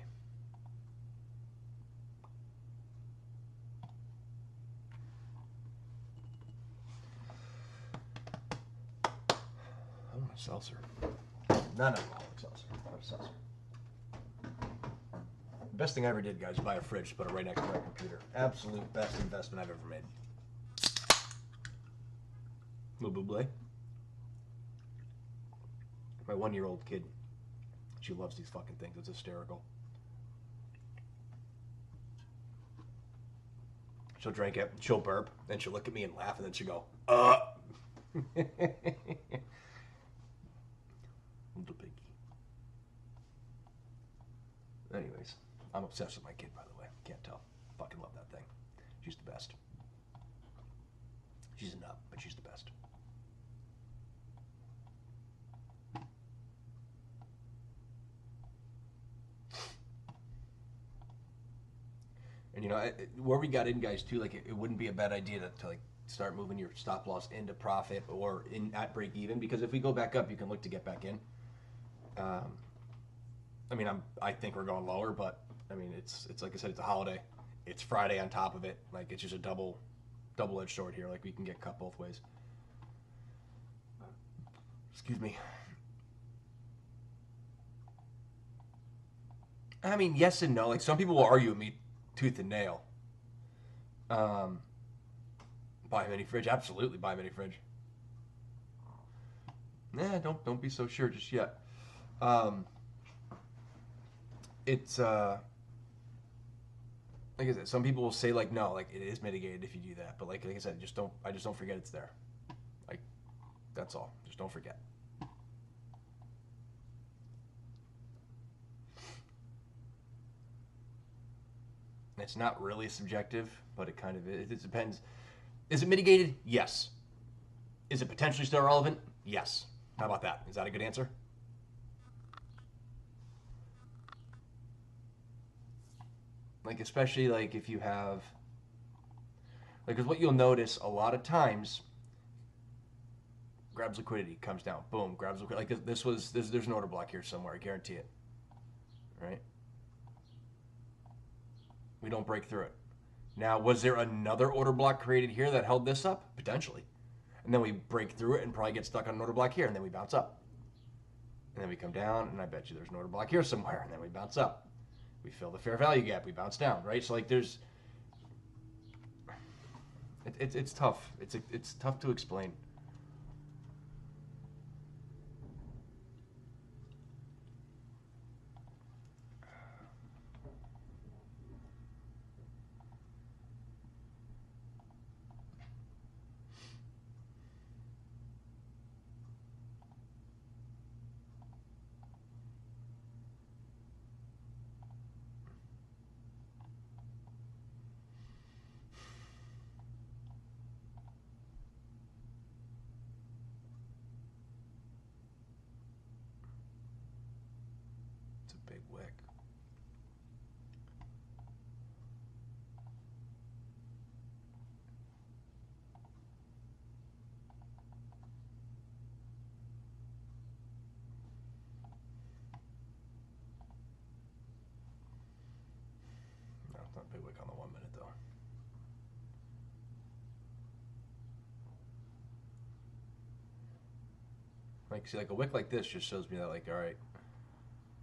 Oh, my seltzer. Not an alcoholic seltzer. Not a seltzer. The best thing I ever did, guys, buy a fridge to put it right next to my computer. Absolute best investment I've ever made. Little buble. My 1-year-old kid. She loves these fucking things. It's hysterical. She'll drink it, she'll burp, then she'll look at me and laugh, and then she'll go, Little piggy. Anyways, I'm obsessed with my kid, by the way. Can't tell. Fucking love that thing. She's the best. She's a nut, but she's the best. where we got in, guys, too, like it wouldn't be a bad idea to like start moving your stop loss into profit or in at break even, because if we go back up, you can look to get back in. Um, I mean, I think we're going lower, but I mean, it's like I said, it's a holiday. It's Friday on top of it. Like it's just a double-edged sword here. Like we can get cut both ways. Excuse me. I mean, yes and no. Like some people will argue with me tooth and nail. Um, buy a mini fridge, absolutely buy a mini fridge. Nah, don't be so sure just yet. Um, it's like I said, some people will say like no, like it is mitigated if you do that, but like I said, I just don't forget it's there. Like that's all. Just don't forget. It's not really subjective, but it kind of is. It depends. Is it mitigated? Yes. Is it potentially still relevant? Yes. How about that? Is that a good answer? Like especially like if you have like, because what you'll notice a lot of times, grabs liquidity, comes down, boom, grabs liquidity. Like there's an order block here somewhere, I guarantee it. Right? We don't break through it. Now, was there another order block created here that held this up? Potentially. And then we break through it and probably get stuck on an order block here, and then we bounce up. And then we come down, and I bet you there's an order block here somewhere, and then we bounce up. We fill the fair value gap, we bounce down, right? So like there's, it's tough. It's tough to explain. It's a big wick. No, it's not a big wick on the 1 minute though. Like, see, like a wick like this just shows me that, like, all right,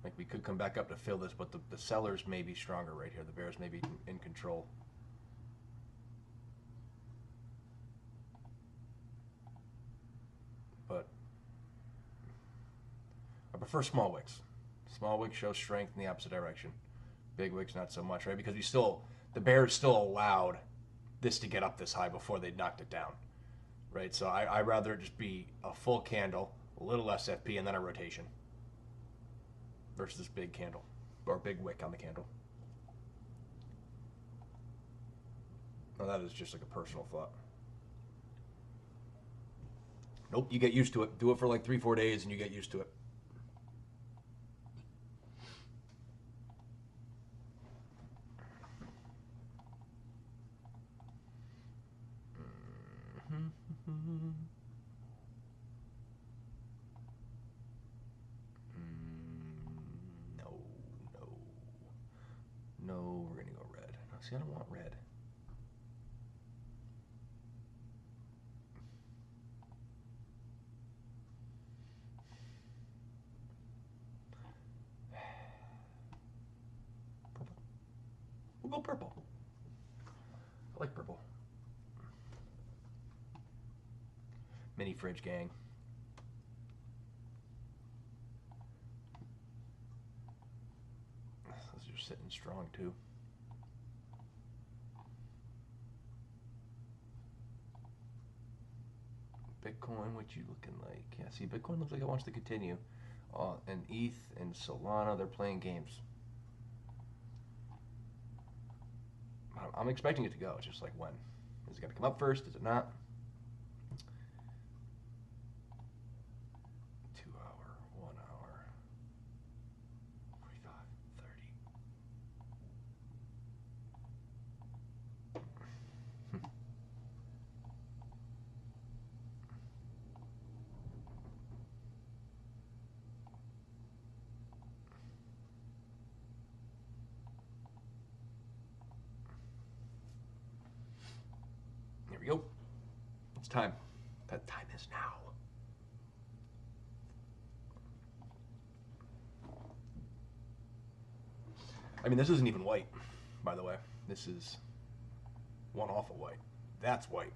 like we could come back up to fill this, but the sellers may be stronger right here. The bears may be in control. But I prefer small wicks. Small wicks show strength in the opposite direction. Big wicks not so much, right? Because the bears still allowed this to get up this high before they knocked it down, right? So I'd rather it just be a full candle, a little SFP, and then a rotation versus this big candle or big wick on the candle. Now that is just like a personal thought. Nope, you get used to it. Do it for like 3-4 days and you get used to it. No, we're gonna go red. No, see, I don't want red. Purple. We'll go purple. I like purple. Mini fridge gang. Those are sitting strong too. Bitcoin, what you looking like? Yeah, see, Bitcoin looks like it wants to continue. And ETH and Solana, they're playing games. I'm expecting it to go. It's just like when. Is it going to come up first? Is it not? 2 hour, 1 hour, 45, 30. we go. It's time. That time is now. I mean, this isn't even white, by the way. This is one off of white. That's white.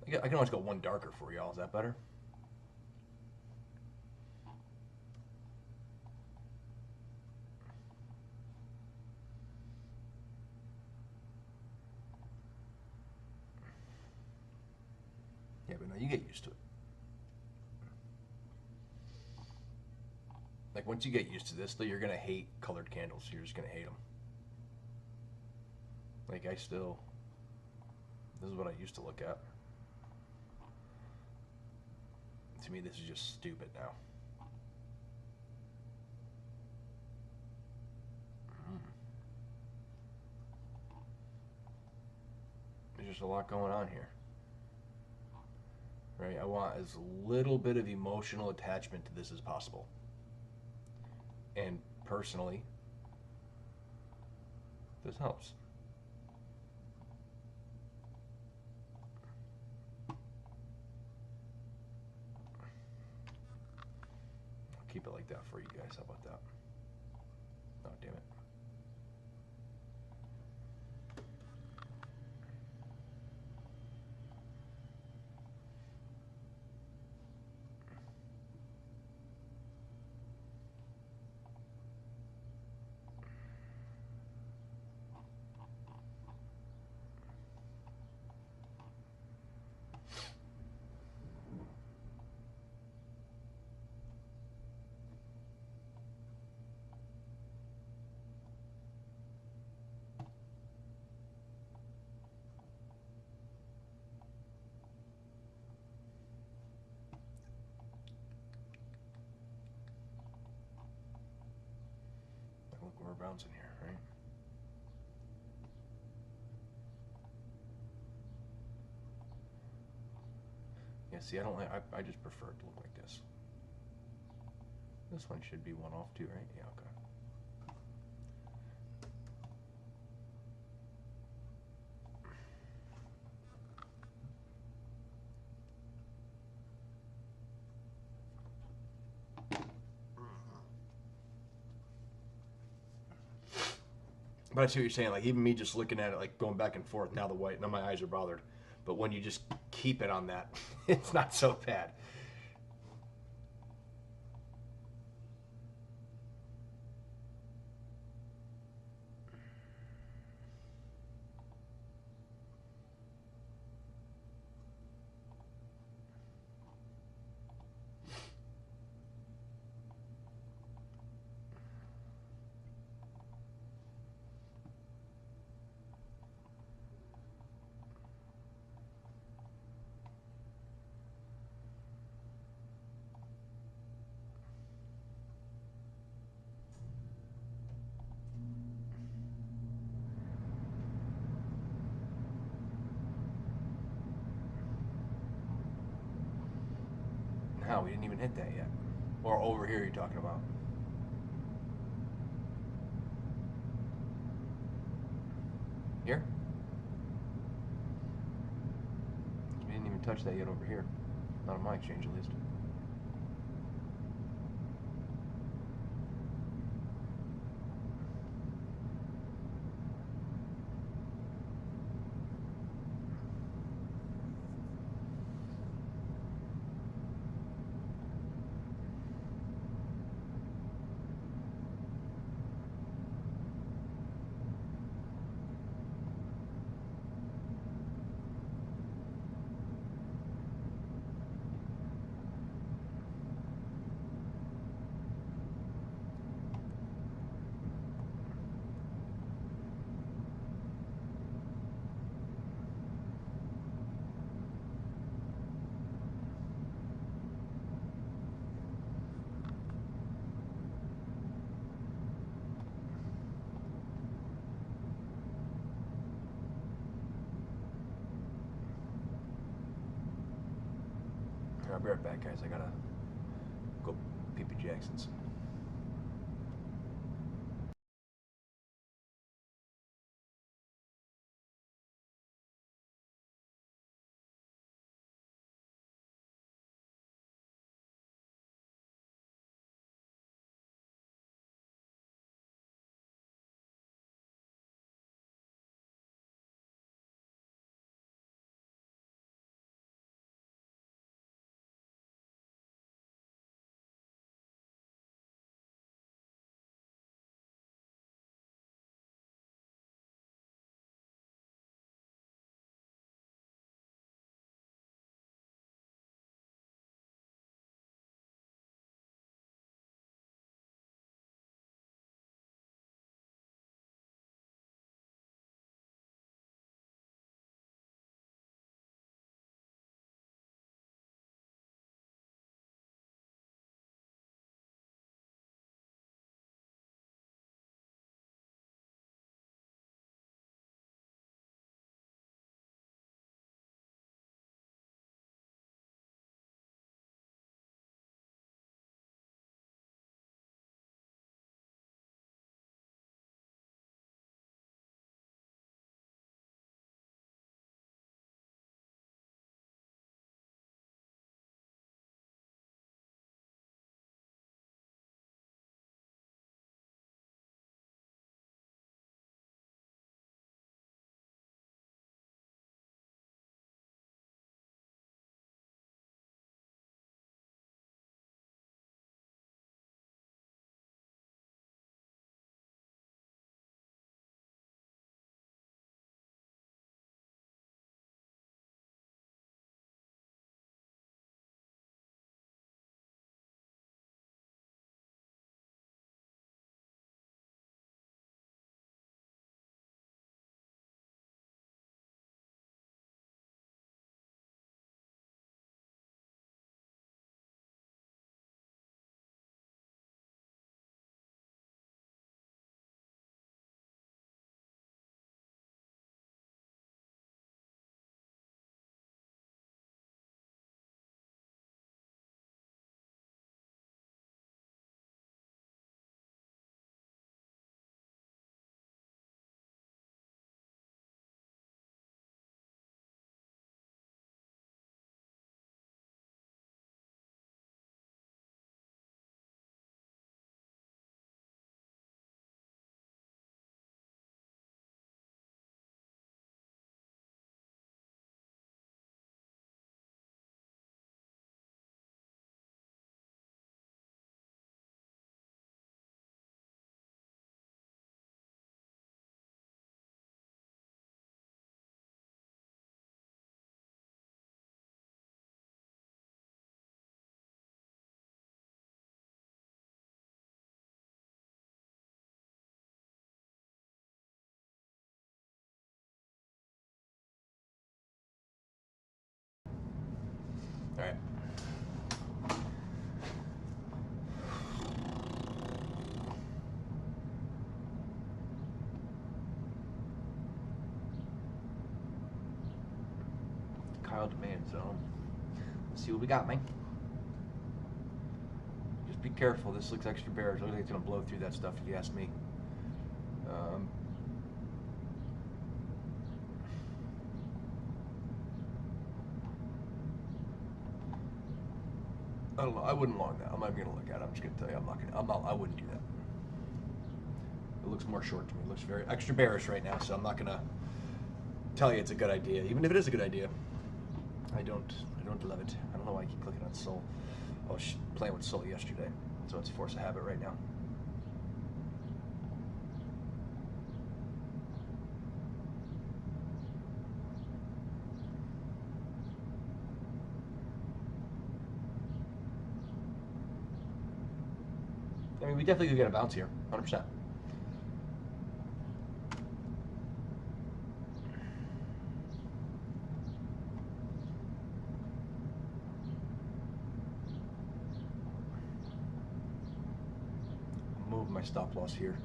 I can always go one darker for y'all. Is that better? Yeah, but no, you get used to it. Like, once you get used to this, though, you're going to hate colored candles. You're just going to hate them. Like, this is what I used to look at. To me, this is just stupid now. There's just a lot going on here. Right? I want as little bit of emotional attachment to this as possible. And personally, this helps. I'll keep it like that for you guys. How about that? Oh, damn it. Look, we're bouncing here, right? Yeah, see, I don't like, I just prefer it to look like this. This one should be one off too, right? Yeah, okay. But I see what you're saying. Like, even me just looking at it, like going back and forth, now the white, now my eyes are bothered. But when you just keep it on that, it's not so bad. No, we didn't even hit that yet. Or over here you're talking about. Here? We didn't even touch that yet over here. Not on my exchange, at least. I'll be right back, guys. I gotta go pee-pee Jackson's. volatile demand zone. Let's see what we got, man. Just be careful. This looks extra bearish. Looks like it's going to blow through that stuff, if you ask me. I don't know. I wouldn't long that. I'm not even going to look at it. I'm just going to tell you, I wouldn't do that. It looks more short to me. It looks very extra bearish right now, so I'm not going to tell you it's a good idea. Even if it is a good idea, I don't love it. I don't know why I keep clicking on Sol. I was playing with Sol yesterday, so it's force of habit right now. I mean, we definitely could get a bounce here, 100%. Move my stop loss here.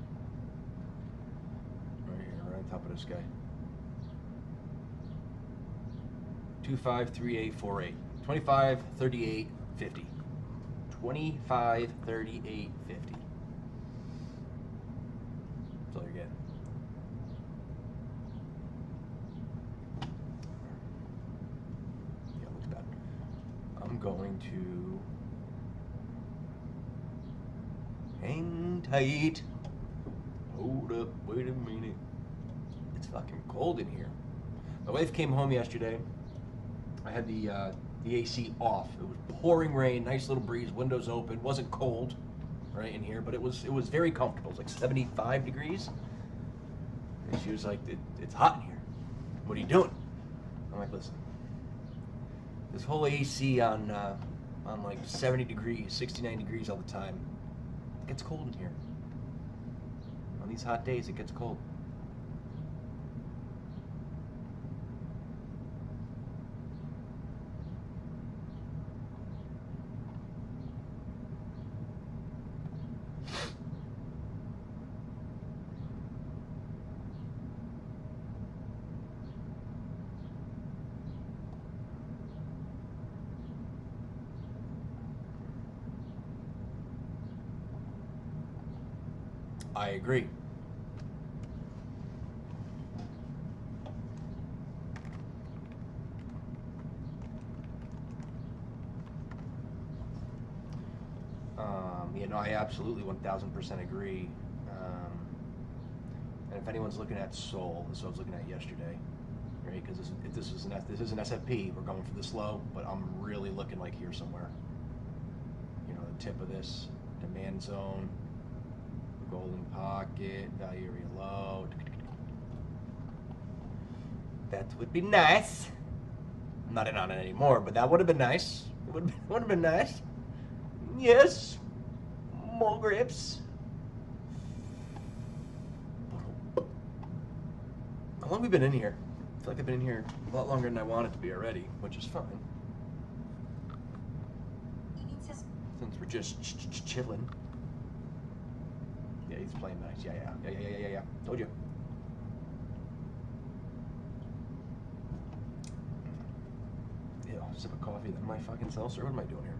Right here, right on top of this guy. 253848. 253850. 253850. That's all you're getting. Yeah, it looks bad. I'm going to hang tight. Hold up, wait a minute. It's fucking cold in here. My wife came home yesterday. I had the AC off. It was pouring rain, nice little breeze, windows open. Wasn't cold, right in here, but it was very comfortable. It was like 75 degrees. And she was like, "It's hot in here. What are you doing?" I'm like, "Listen, this whole AC on like 70 degrees, 69 degrees all the time. It gets cold in here. On these hot days, it gets cold." I agree. I absolutely 1000% agree. And if anyone's looking at Sol, this is what I was looking at yesterday, right? Because this is an SFP. We're going for this low, but I'm really looking like here somewhere. You know, the tip of this demand zone, golden pocket, value area low. That would be nice. I'm not in on it anymore, but that would have been nice. It would have been nice. Yes. More grips. How long have we been in here? I feel like I've been in here a lot longer than I wanted to be already, which is fine. Since we're just chilling. Yeah, he's playing nice. Yeah. Told you. Yeah, sip of coffee, then my fucking seltzer. What am I doing here?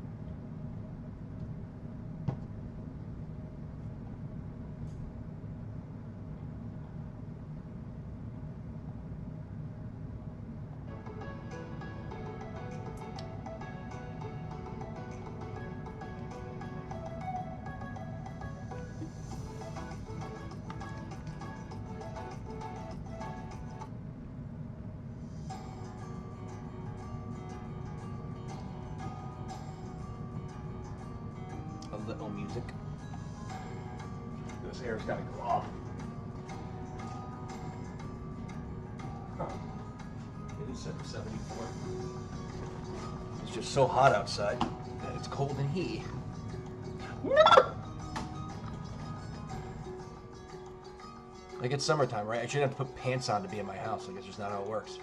Little music. This air's gotta go off. Huh. It is set to 74. It's just so hot outside that it's cold in here. No! Like it's summertime, right? I shouldn't have to put pants on to be in my house. Like it's just not how it works.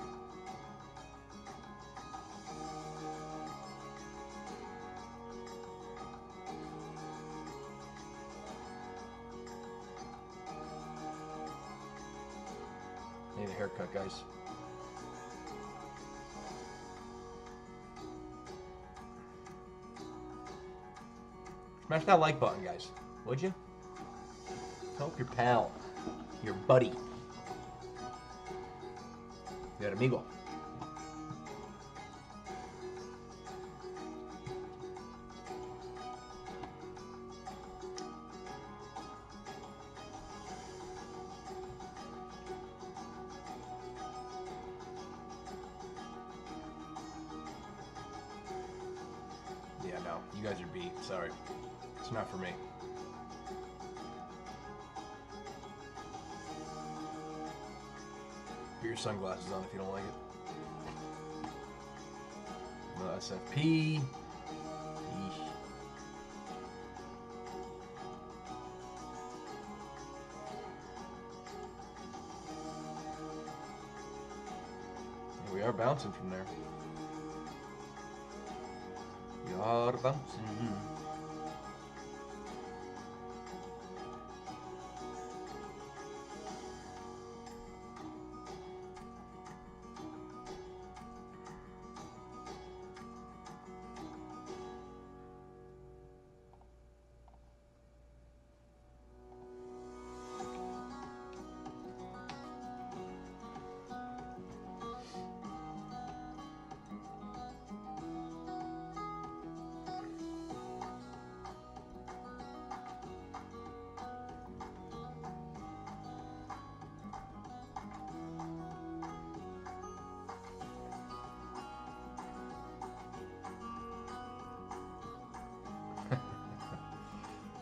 Need a haircut, guys. Smash that like button, guys. Would you? Help your pal. Your buddy. Your amigo. Yeah, no. You guys are beat. Sorry. It's not for me. Put your sunglasses on if you don't like it. No SFP. Eesh. Yeah, we are bouncing from there. We are bouncing.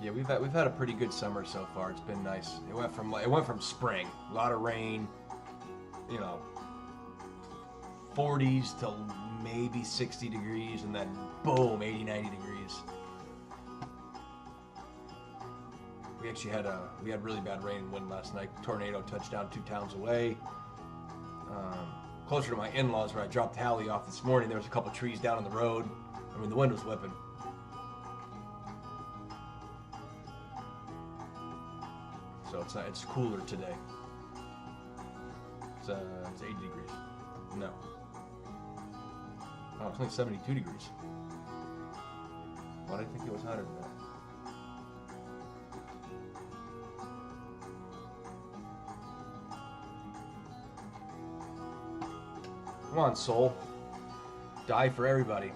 Yeah, we've had a pretty good summer so far. It's been nice. It went from spring, a lot of rain, you know, 40s to maybe 60 degrees, and then boom, 80, 90 degrees. We actually had really bad rain and wind last night. Tornado touched down 2 towns away. Closer to my in-laws where I dropped Hallie off this morning, there was a couple trees down on the road. I mean, the wind was whipping. So it's cooler today. It's 80 degrees. No. Oh, it's only 72 degrees. Why did I think it was hotter than that? Come on, soul. Die for everybody.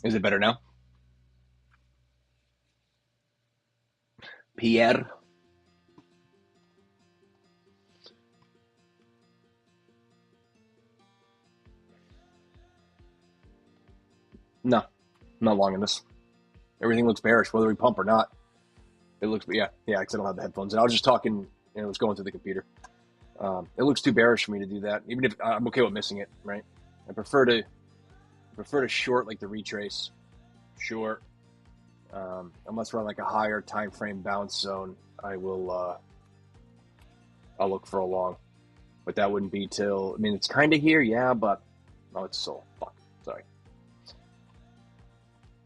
Is it better now? Pierre? No, I'm not long in this. Everything looks bearish, whether we pump or not. It looks, yeah, because I don't have the headphones. And I was just talking, it was going through the computer. It looks too bearish for me to do that, even if I'm okay with missing it, right? I prefer to short like the retrace, short. Unless we're on like a higher time frame bounce zone, I'll look for a long. But that wouldn't be till, I mean, it's kind of here, yeah, but no, it's sold. Fuck, sorry.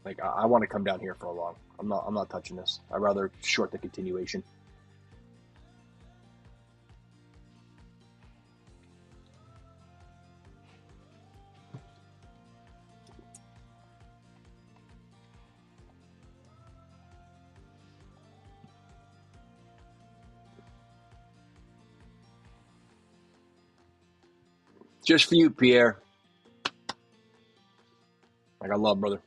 Like I want to come down here for a long. I'm not touching this. I'd rather short the continuation. Just for you, Pierre. I got love, brother.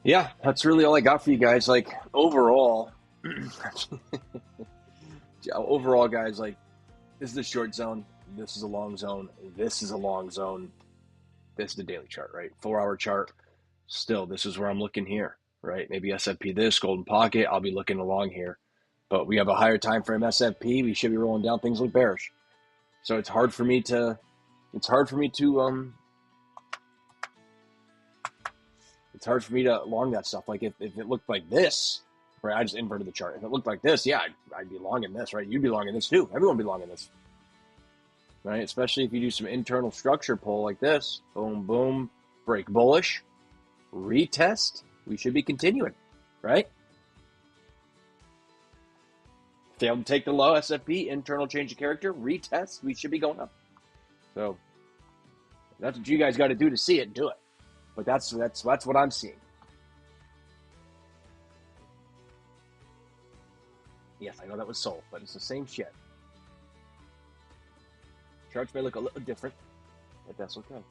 Yeah, that's really all I got for you guys. Like overall, overall, guys, like this is a short zone. This is a long zone. This is a long zone. This is the daily chart, right? 4-hour chart. Still, this is where I'm looking here. right? Maybe SFP this, golden pocket, I'll be looking along here. But we have a higher time frame SFP, we should be rolling down, things look bearish. So it's hard for me to long that stuff. Like if it looked like this, right? I just inverted the chart. If it looked like this, yeah, I'd be long in this, right? You'd be long in this too. Everyone would be long in this, right? Especially if you do some internal structure pull like this. Boom, boom, break bullish, retest. We should be continuing, right? Failed to take the low, SFP, internal change of character, retest. We should be going up. So that's what you guys got to do to see it. Do it. But that's what I'm seeing. Yes, I know that was sold, but it's the same shit. Charts may look a little different, but that's okay.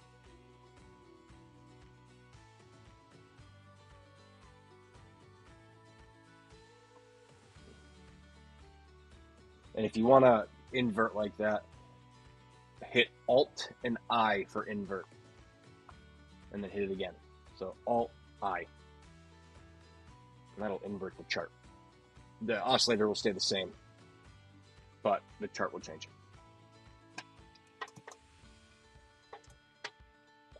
And if you want to invert like that, hit Alt and I for invert, and then hit it again. So Alt I, and that'll invert the chart. The oscillator will stay the same, but the chart will change.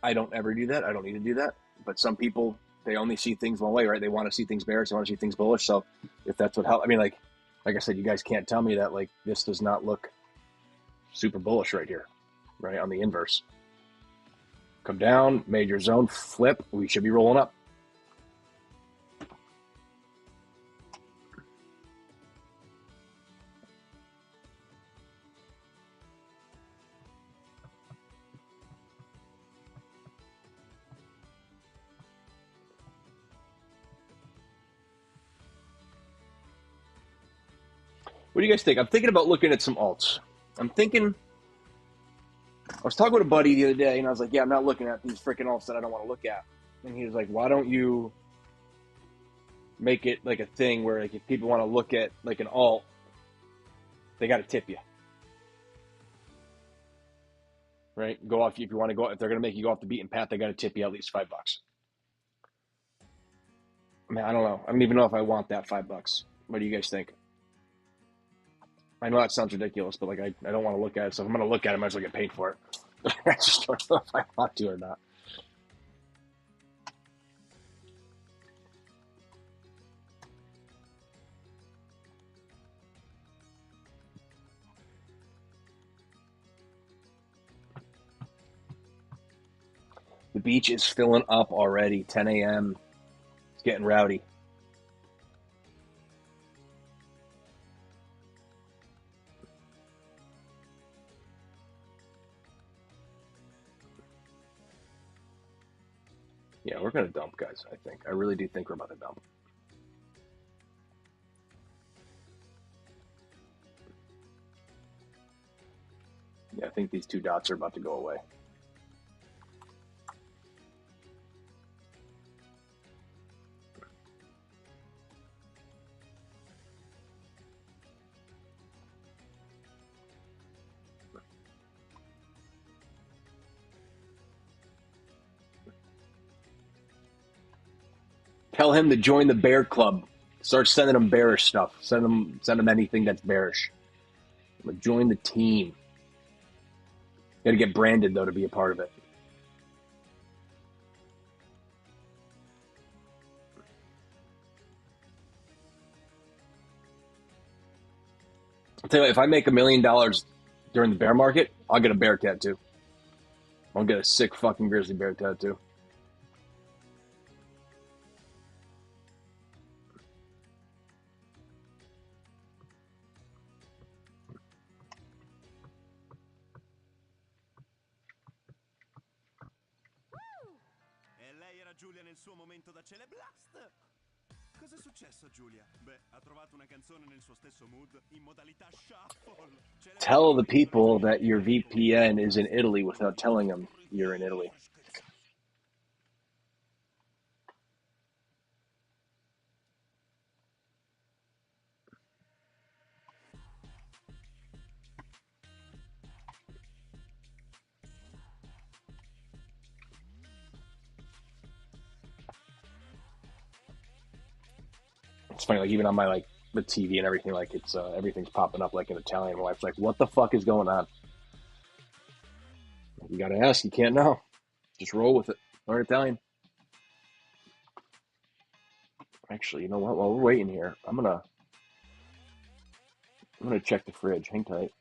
I don't ever do that. I don't need to do that. But some people, they only see things one way, right? They want to see things bearish. They want to see things bullish. So if that's what helps, I mean, like I said, you guys can't tell me that like this does not look super bullish right here, right? On the inverse. Come down, major zone, flip. We should be rolling up. What do you guys think? I'm thinking about looking at some alts. I was talking with a buddy the other day, and I was like, yeah, I'm not looking at these freaking alts that I don't want to look at. And he was like, why don't you make it like a thing where like if people want to look at like an alt, they got to tip you. Right? Go off if you want to go. If they're going to make you go off the beaten path, they got to tip you at least $5. I mean, I don't know. I don't even know if I want that $5. What do you guys think? I know that sounds ridiculous, but like I don't want to look at it. So if I'm going to look at it, I might as well get paid for it. I just don't know if I want to or not. The beach is filling up already. 10 a.m. It's getting rowdy. Yeah, we're going to dump, guys, I think. I really do think we're about to dump. Yeah, I think these two dots are about to go away. Tell him to join the bear club. Start sending him bearish stuff. Send him anything that's bearish. Join the team. Got to get branded though to be a part of it. I'll tell you what, if I make $1 million during the bear market, I'll get a bear tattoo. I'll get a sick fucking grizzly bear tattoo. Giulia nel suo momento da Celeblast. Cosa è successo a Giulia? Beh, ha trovato una canzone nel suo stesso mood in modalità shuffle. Tell the people that your VPN is in Italy without telling them you're in Italy. funny. Like even on my like the TV and everything, like it's everything's popping up like in Italian. My wife's like, "What the fuck is going on?" You gotta ask. You can't know. Just roll with it. Learn Italian. Actually, you know what? While we're waiting here, I'm gonna check the fridge. Hang tight.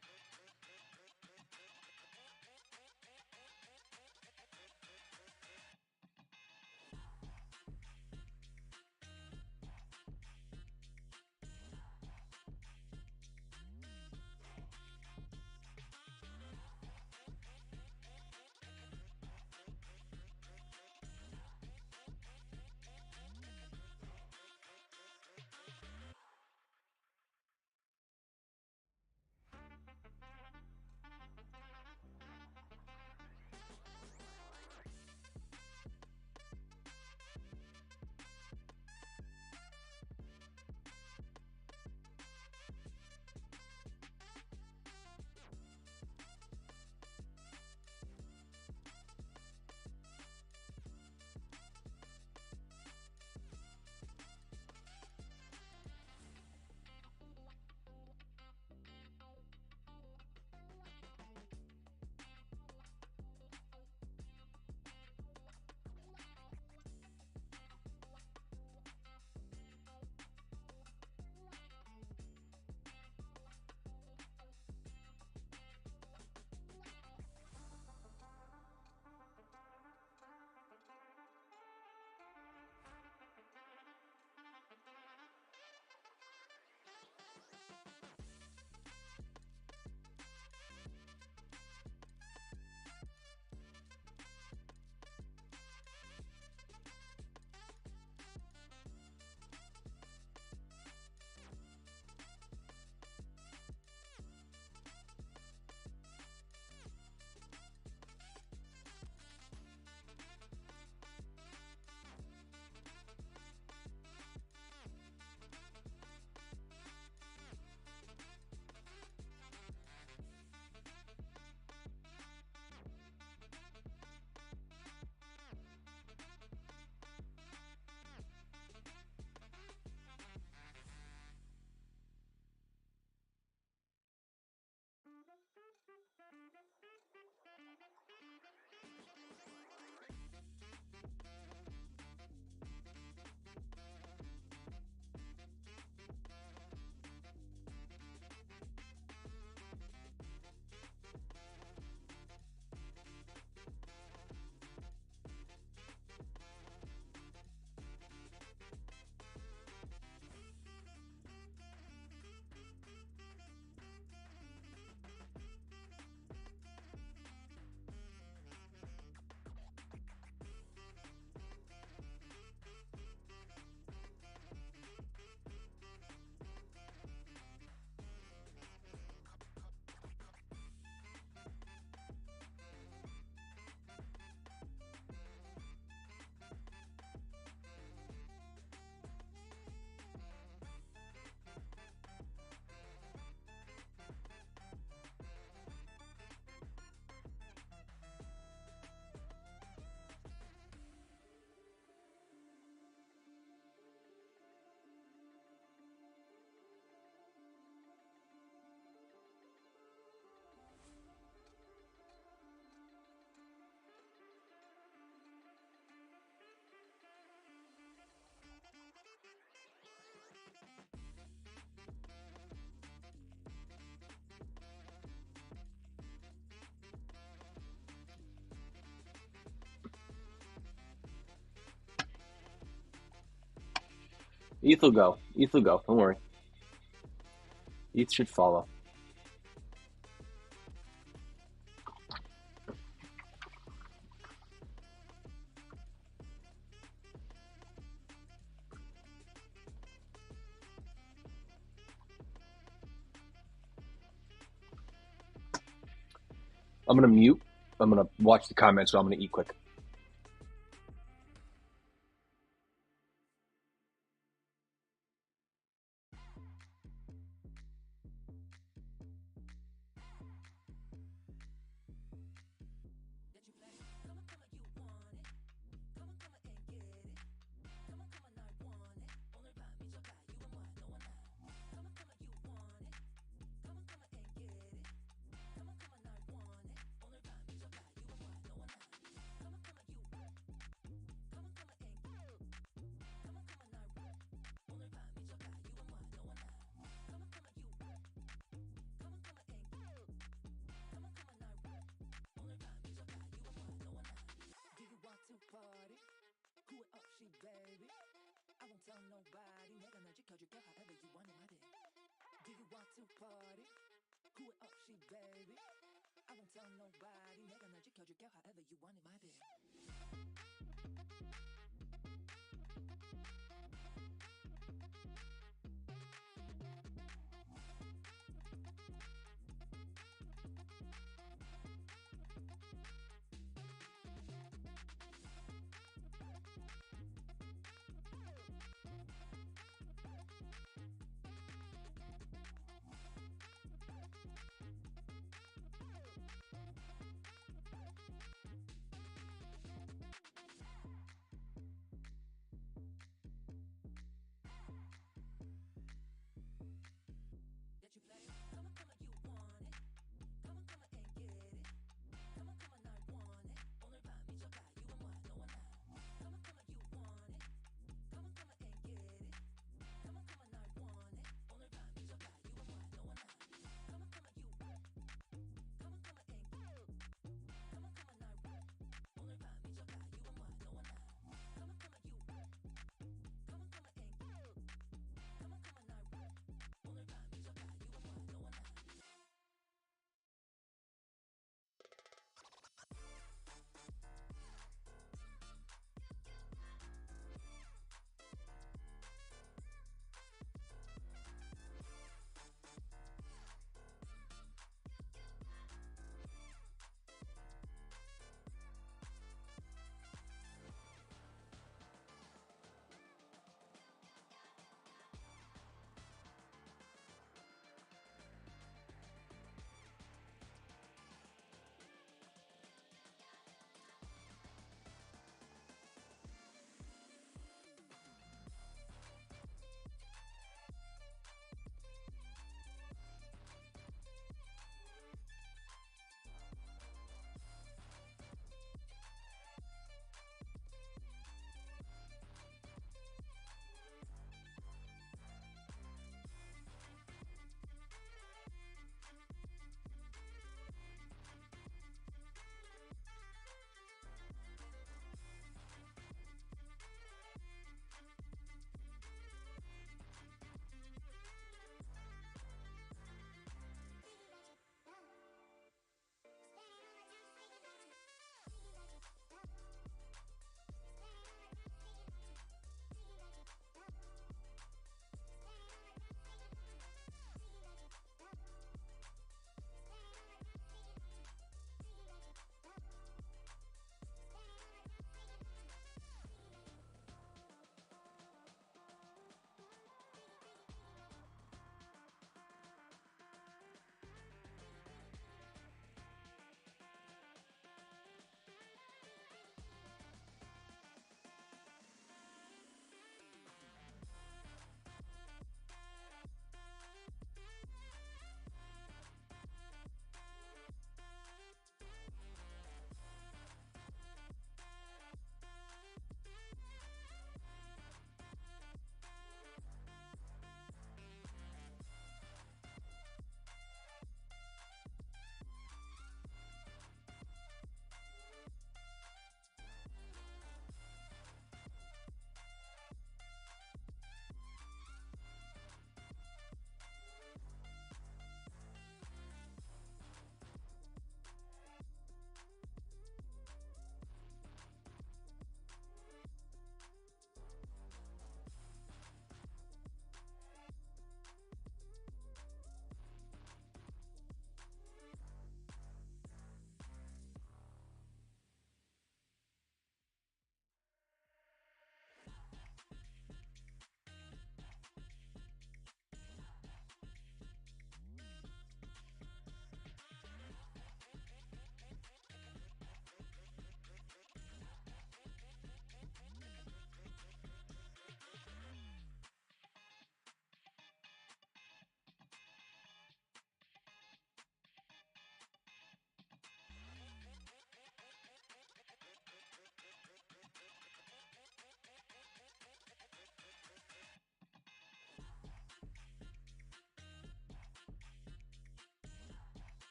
ETH will go. ETH will go. Don't worry. ETH should follow. I'm gonna mute. I'm gonna watch the comments, so I'm gonna eat quick. tell nobody. 내가 널 지켜줄게 however you want it, my dear.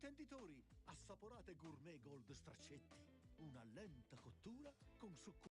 Intenditori, assaporate gourmet gold straccetti. Una lenta cottura con succo.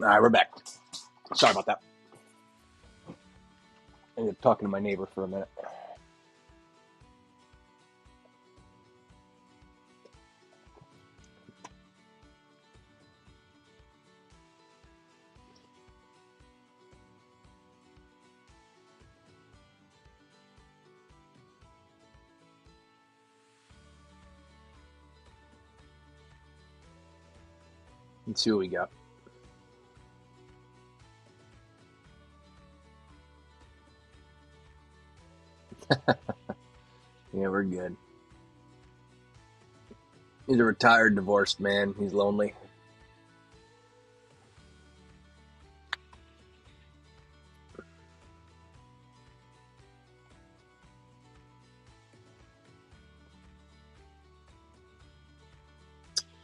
All right, we're back. Sorry about that. I ended up talking to my neighbor for a minute. Let's see what we got. Yeah, we're good. He's a retired, divorced man. He's lonely.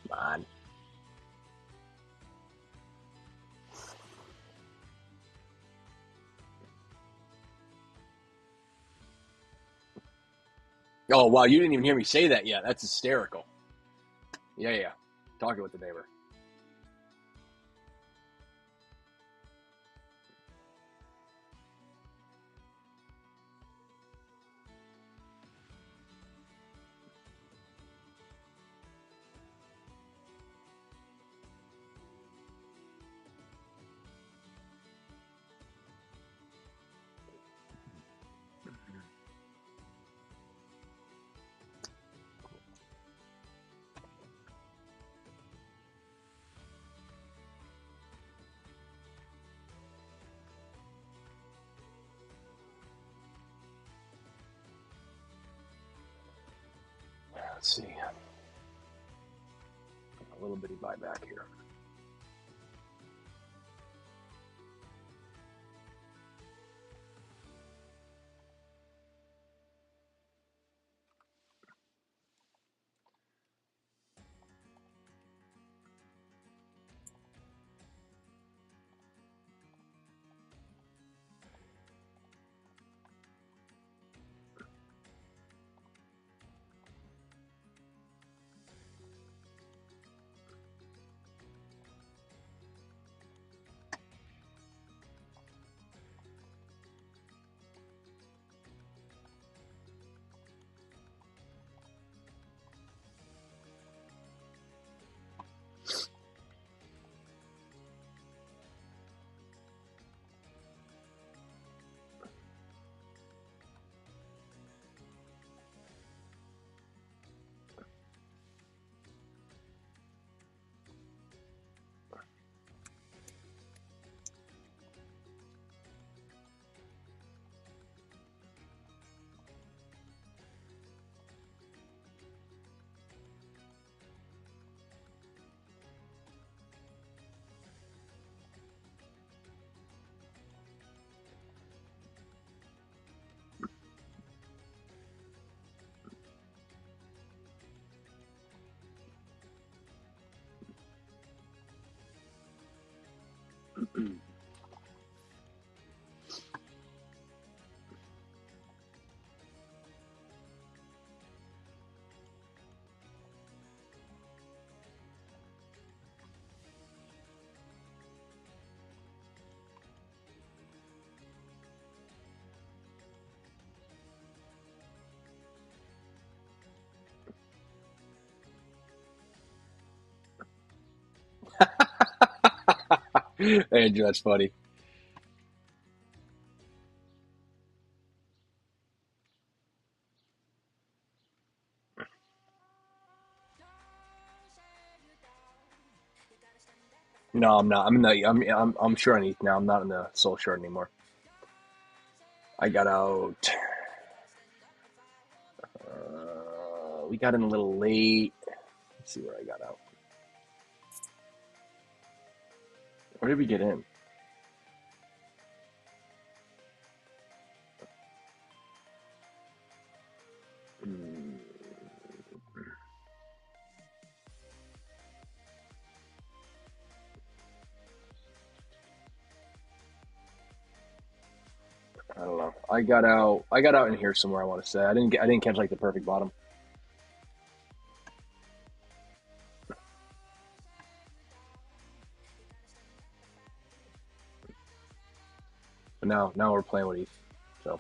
Come on. Oh, wow, you didn't even hear me say that yet. That's hysterical. Yeah. Talking with the neighbor. Let's see. A little bitty buyback here. Andrew, that's funny. No, I'm not. I'm sure on ETH now. I'm not in the soul short anymore. I got out. We got in a little late. Let's see where I got out. Where did we get in? I don't know. I got out. I got out in here somewhere. I want to say I didn't catch like the perfect bottom. But now we're playing with ETH. So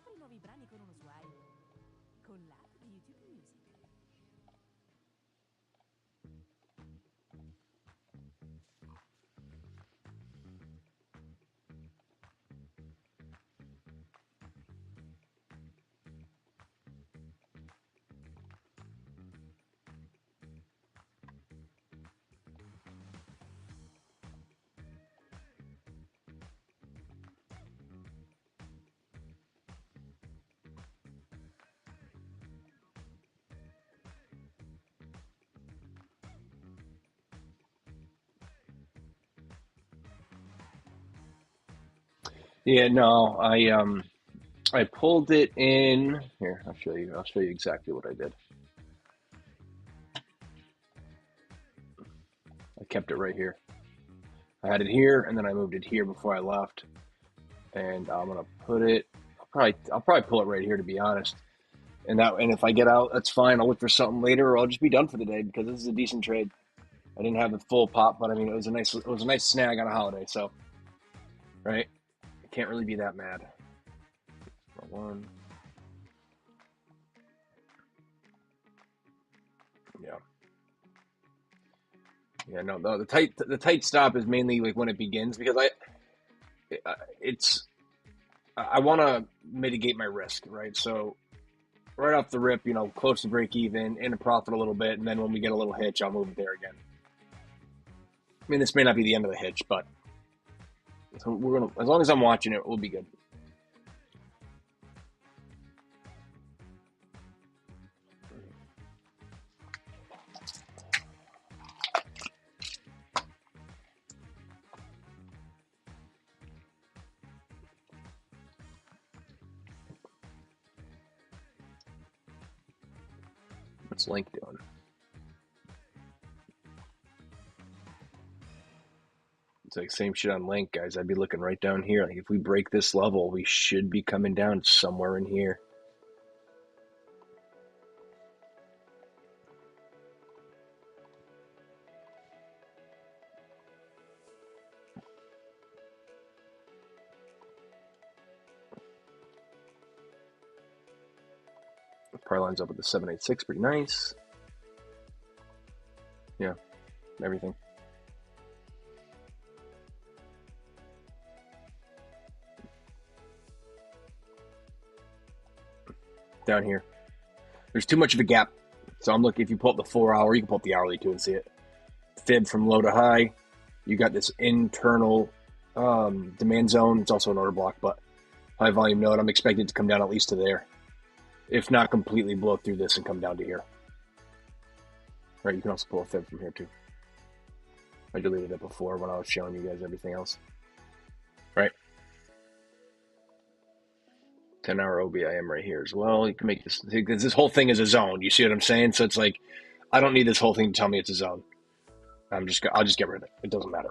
Scopri nuovi brani con uno swipe. Con l'app di YouTube Music. yeah, no, I pulled it in here. I'll show you. I'll show you exactly what I did. I kept it right here. I had it here, and then I moved it here before I left. And I'm gonna put it. I'll probably pull it right here, to be honest. And if I get out, that's fine. I'll look for something later, or I'll just be done for the day because this is a decent trade. I didn't have the full pop, but I mean it was a nice snag on a holiday, so right. I can't really be that mad. One. Yeah. Yeah, no, the tight stop is mainly like when it begins because I want to mitigate my risk, right? So right off the rip, close to break even, in a profit a little bit, and then when we get a little hitch, I'll move it there again. I mean, this may not be the end of the hitch, but so we're gonna, as long as I'm watching it, we'll be good. What's Link doing? It's like same shit on Link, guys. I'd be looking right down here. Like if we break this level, we should be coming down somewhere in here. Probably lines up with the 786, pretty nice. Yeah, everything. Down here. There's too much of a gap. So I'm looking, if you pull up the 4 hour, you can pull up the hourly too and see it. Fib from low to high. You got this internal demand zone. It's also an order block, but high volume node. I'm expecting it to come down at least to there. If not completely blow through this and come down to here. Right, you can also pull a fib from here too. I deleted it before when I was showing you guys everything else. Right. 10-hour OBIM right here as well. You can make this, because this whole thing is a zone. You see what I'm saying? So it's like, I don't need this whole thing to tell me it's a zone. I'll just get rid of it. It doesn't matter.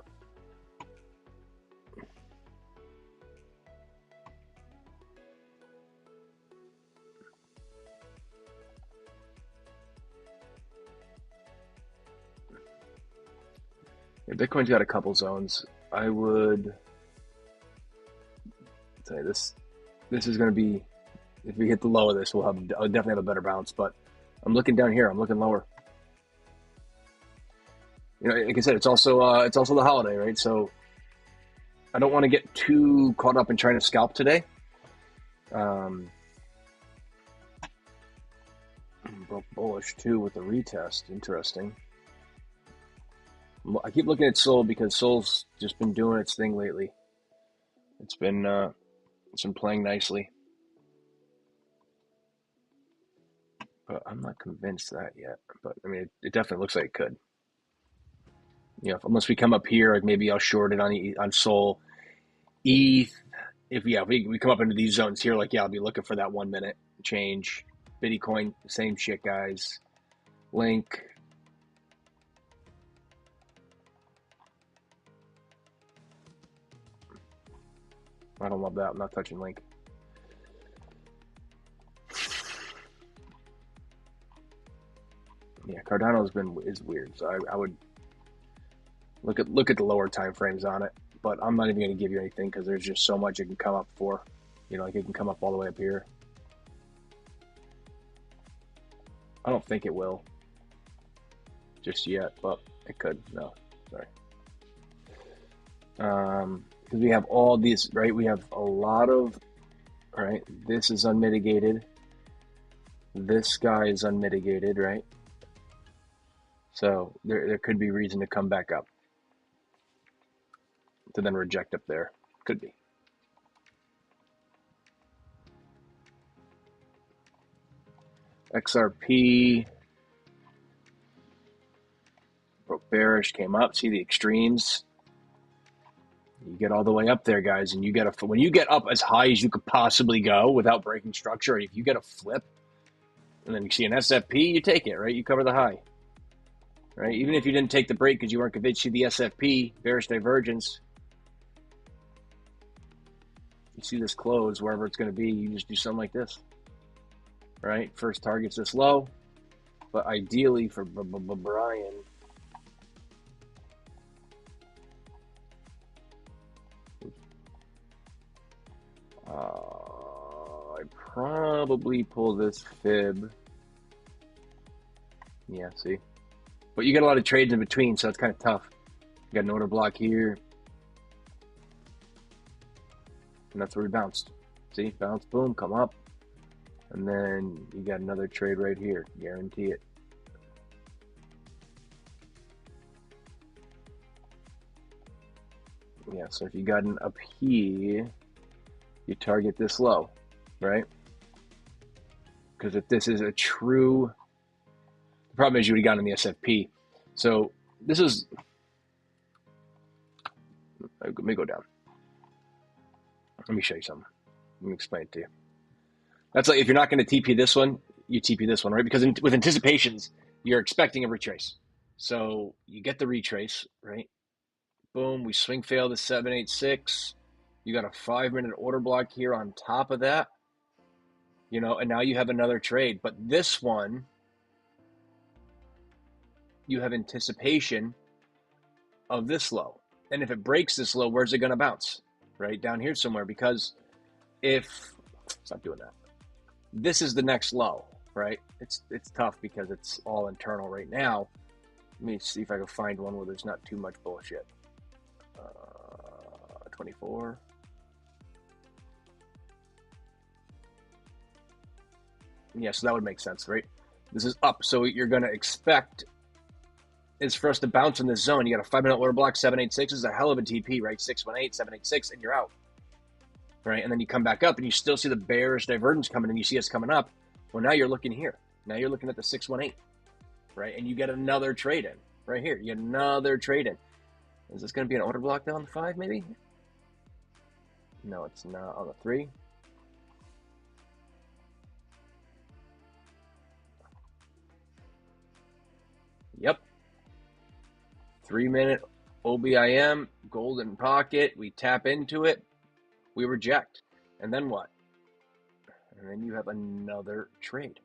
Yeah, Bitcoin's got a couple zones. I would say this is going to be, if we hit the low of this, I'll definitely have a better bounce. But I'm looking down here. I'm looking lower. Like I said, it's also the holiday, right? So I don't want to get too caught up in trying to scalp today. Broke bullish too with the retest. Interesting. I keep looking at Sol because Sol's just been doing its thing lately. It's been playing nicely, but I'm not convinced that yet. But I mean, it definitely looks like it could. You know, unless we come up here, like maybe I'll short it on Sol, ETH. If we come up into these zones here, like I'll be looking for that 1 minute change. Bitcoin, same shit, guys. Link. I don't love that. I'm not touching Link. Yeah, Cardano's is weird, so I would look at the lower time frames on it. But I'm not even going to give you anything because there's just so much it can come up for. You know, like it can come up all the way up here. I don't think it will just yet, but it could. No, sorry. Because we have all these, right? We have a lot of, right? This is unmitigated. This guy is unmitigated, right? So there could be reason to come back up to then reject up there. Could be. XRP broke bearish, came up. See the extremes. You get all the way up there, guys, and when you get up as high as you could possibly go without breaking structure, if you get a flip, and then you see an SFP, you take it, right? You cover the high, right? Even if you didn't take the break because you weren't convinced, you see the SFP, bearish divergence. You see this close, wherever it's going to be, you just do something like this, right? First target's this low, but ideally for Brian, I'd probably pull this fib. Yeah, see? But you get a lot of trades in between, so it's kind of tough. You got an order block here. And that's where we bounced. See? Bounce, boom, come up. And then you got another trade right here. Guarantee it. Yeah, so if you got an up here, you target this low, right? Because if this is a true, the problem is you would have gotten in the SFP. So this is, let me go down. Let me show you something. Let me explain it to you. That's like if you're not going to TP this one, you TP this one, right? Because with anticipations, you're expecting a retrace. So you get the retrace, right? Boom, we swing fail to 786. You got a 5-minute order block here on top of that. You know, and now you have another trade. But this one, you have anticipation of this low. And if it breaks this low, where's it going to bounce? Right down here somewhere. Because if, stop doing that. This is the next low, right? It's tough because it's all internal right now. Let me see if I can find one where there's not too much bullshit. 24. Yeah, so that would make sense, right? This is up, so you're going to expect is for us to bounce in this zone. You got a 5-minute order block, 786 is a hell of a TP, right? 618, 786, and you're out, right? And then you come back up, and you still see the bearish divergence coming, and you see us coming up. Well, now you're looking here. Now you're looking at the 618, right? And you get another trade in right here. You get another trade in. Is this going to be an order block down the 5, maybe? No, it's not on the 3. Yep. 3-minute OBIM, golden pocket. We tap into it. We reject. And then what? And then you have another trade,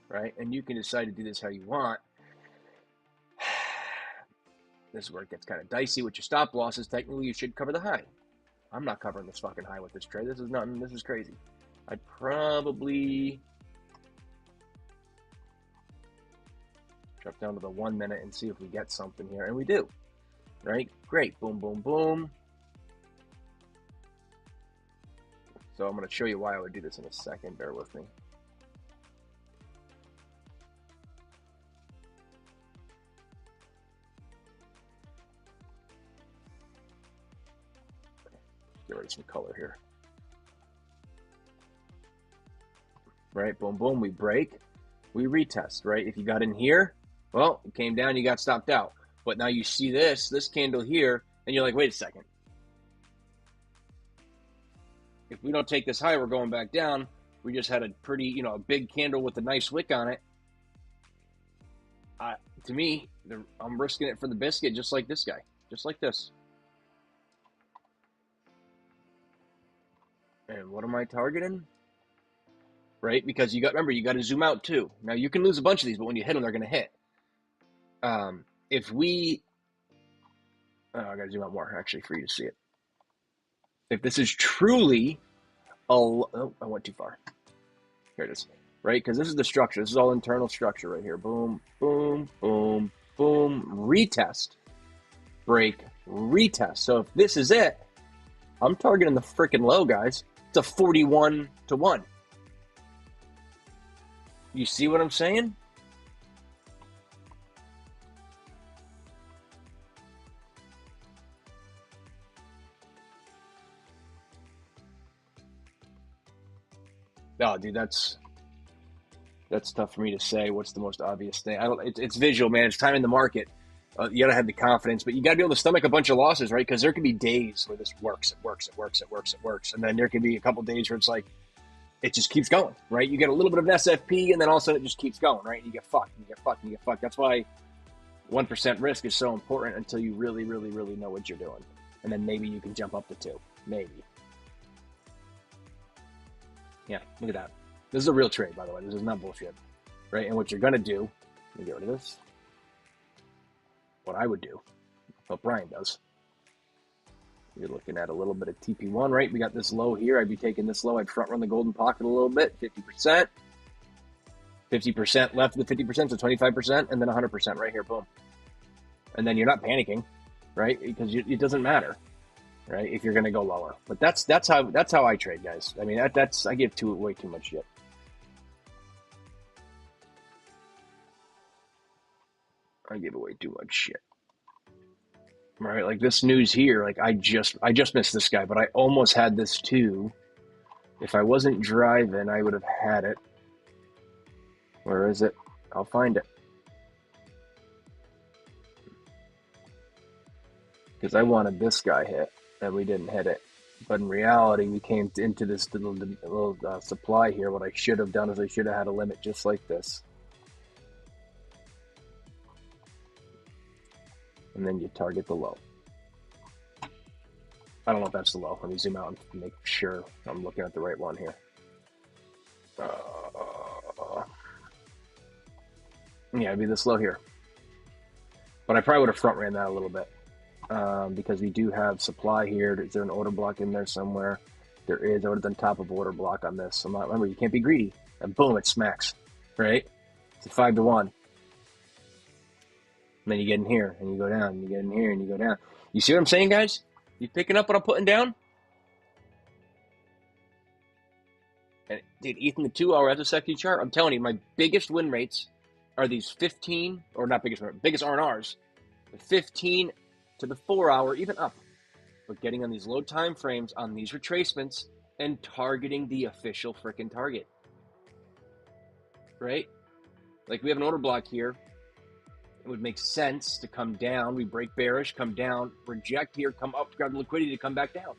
right? And you can decide to do this how you want. This is where it gets kind of dicey with your stop losses. Technically, you should cover the high. I'm not covering this fucking high with this trade. This is nothing. This is crazy. I'd probably drop down to the 1 minute and see if we get something here. And we do, right? Great. Boom, boom, boom. So I'm going to show you why I would do this in a second. Bear with me. Get rid of some color here. Right, boom, boom, we break, we retest, right? If you got in here, well, it came down, you got stopped out. But now you see this candle here, and you're like, wait a second. If we don't take this high, we're going back down. We just had a pretty, a big candle with a nice wick on it. To me, I'm risking it for the biscuit, just like this guy, just like this. And what am I targeting? Right? Because remember, you got to zoom out too. Now you can lose a bunch of these, but when you hit them, they're going to hit. I got to zoom out more actually for you to see it. If this is truly I went too far. Here it is. Right? Because this is the structure. This is all internal structure right here. Boom, boom, boom, boom. Retest. Break. Retest. So if this is it, I'm targeting the freaking low, guys. It's a 41 to 1. You see what I'm saying? No, dude, that's tough for me to say. What's the most obvious thing? It's visual, man. It's time in the market. You gotta have the confidence, but you gotta be able to stomach a bunch of losses, right? Because there could be days where this works, and then there could be a couple days where it's like it just keeps going, right? You get a little bit of an SFP, and then all of a sudden it just keeps going, right? You get fucked, and you get fucked, and you get fucked. That's why 1% risk is so important until you really, really, really know what you're doing, and then maybe you can jump up to 2, maybe. Yeah, look at that. This is a real trade, by the way. This is not bullshit, right? And what you're gonna do, let me get rid of this. What I would do, what Brian does. You're looking at a little bit of TP1, right? We got this low here. I'd be taking this low. I'd front run the golden pocket a little bit, 50%. 50% left of the 50%, so 25%, and then 100% right here, boom. And then you're not panicking, right? Because it doesn't matter, right? If you're going to go lower. But that's how I trade, guys. I mean, I give way too much shit. I give away too much shit. Right, like this news here, like I just missed this guy, but I almost had this too. If I wasn't driving, I would have had it. Where is it? I'll find it. Because I wanted this guy hit, and we didn't hit it. But in reality, we came into this little supply here. What I should have done is I should have had a limit just like this. And then you target the low. I don't know if that's the low. Let me zoom out and make sure I'm looking at the right one here. Yeah, it'd be this low here. But I probably would have front ran that a little bit because we do have supply here. Is there an order block in there somewhere? There is. I would have done top of order block on this. Remember, you can't be greedy. And boom, it smacks, right? It's a 5 to 1. And then you get in here, and you go down, and you get in here, and you go down. You see what I'm saying, guys? You picking up what I'm putting down? And dude, Ethan, the 2 hour SSFT chart, I'm telling you, my biggest win rates are these 15, or not biggest R&Rs, the 15 to the 4 hour, even up. But getting on these low time frames, on these retracements, and targeting the official freaking target. Right? Like we have an order block here. It would make sense to come down. We break bearish, come down, reject here, come up, grab the liquidity to come back down.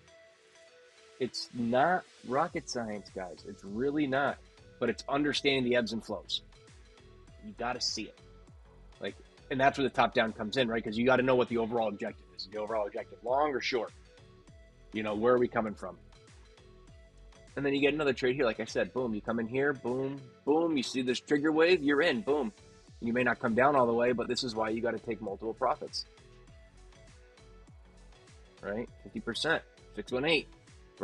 It's not rocket science, guys. It's really not. But it's understanding the ebbs and flows. You got to see it. And that's where the top down comes in, right? Because you got to know what the overall objective is. The overall objective, long or short. Where are we coming from? And then you get another trade here. Like I said, boom, you come in here, boom, boom. You see this trigger wave, you're in, boom. You may not come down all the way, but this is why you got to take multiple profits. Right? 50%, 618.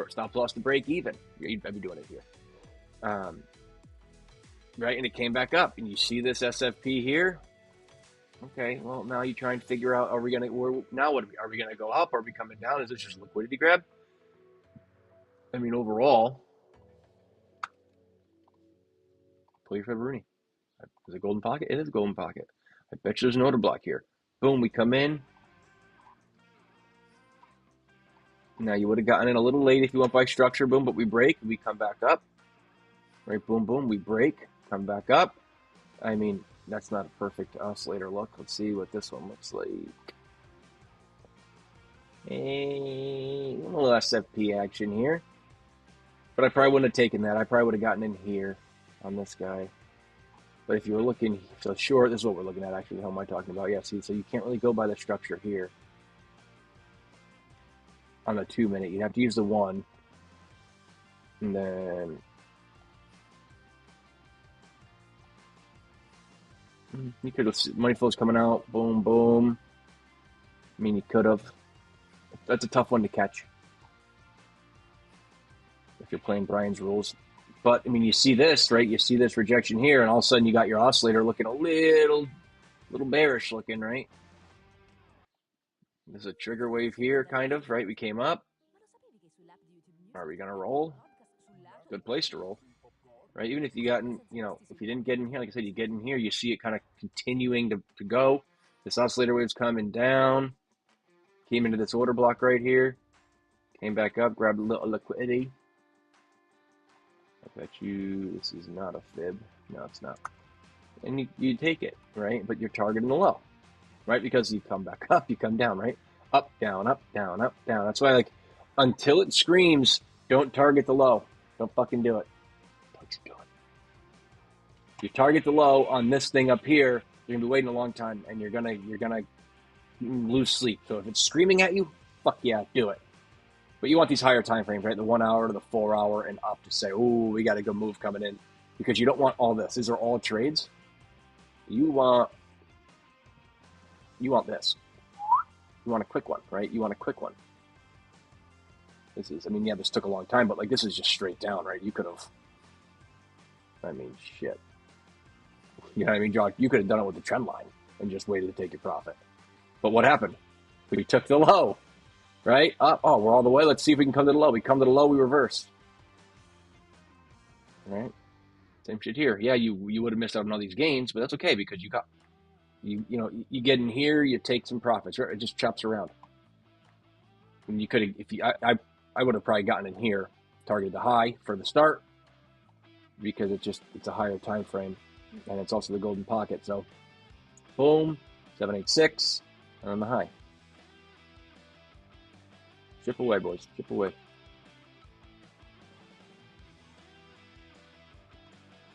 Stop loss to break even. I'd be doing it here. Right? And it came back up. And you see this SFP here. Okay, well, now you're trying to figure out, are we going to go up? Are we coming down? Is this just a liquidity grab? I mean, overall, pull your Fibonacci. Is it golden pocket? It is golden pocket. I bet you there's an order block here. Boom, we come in. Now you would have gotten in a little late if you went by structure, boom, but we break, we come back up. Right, boom, boom, we break, come back up. I mean, that's not a perfect oscillator look. Let's see what this one looks like. A little SFP action here. But I probably wouldn't have taken that. I probably would have gotten in here on this guy. But if you were looking, so short, this is what we're looking at actually. How am I talking about? Yeah, see, so you can't really go by the structure here. On the 2 minute, you'd have to use the 1. And then you could have money flows coming out, boom, boom. I mean, you could have. That's a tough one to catch if you're playing Brian's rules. But I mean, you see this, right? You see this rejection here, and all of a sudden you got your oscillator looking a little bearish looking, right? There's a trigger wave here, kind of, right? We came up. Are we gonna roll? Good place to roll, right? Even if you got in, you know, if you didn't get in here, like I said, you get in here, you see it kind of continuing to go. This oscillator wave's coming down. Came into this order block right here. Came back up, grabbed a little liquidity. I bet you this is not a fib. No, it's not. And you take it, right? But you're targeting the low, right? Because you come back up, you come down, right? Up, down, up, down, up, down. That's why, like, until it screams, don't target the low. Don't fucking do it. Don't do it. If you target the low on this thing up here, you're gonna be waiting a long time, and you're gonna lose sleep. So if it's screaming at you, fuck yeah, do it. But you want these higher time frames, right? The 1 hour to the 4 hour and up to say, oh, we got a good move coming in, because you don't want all this. These are all trades. You want this. You want a quick one, right? You want a quick one. This is, I mean, yeah, this took a long time, but like this is just straight down, right? You could have, I mean, shit. You know what I mean, Josh? You could have done it with the trend line and just waited to take your profit. But what happened? We took the low, right? Up. Oh, we're all the way. Let's see if we can come to the low. We come to the low, we reverse. Right? Same shit here. Yeah, you would have missed out on all these gains, but that's okay because you got, you know, you get in here, you take some profits. Right? It just chops around. And you could have, if you, I would have probably gotten in here, targeted the high for the start because it's a higher time frame, and it's also the golden pocket. So, boom, 786, and on the high. Chip away, boys. Chip away.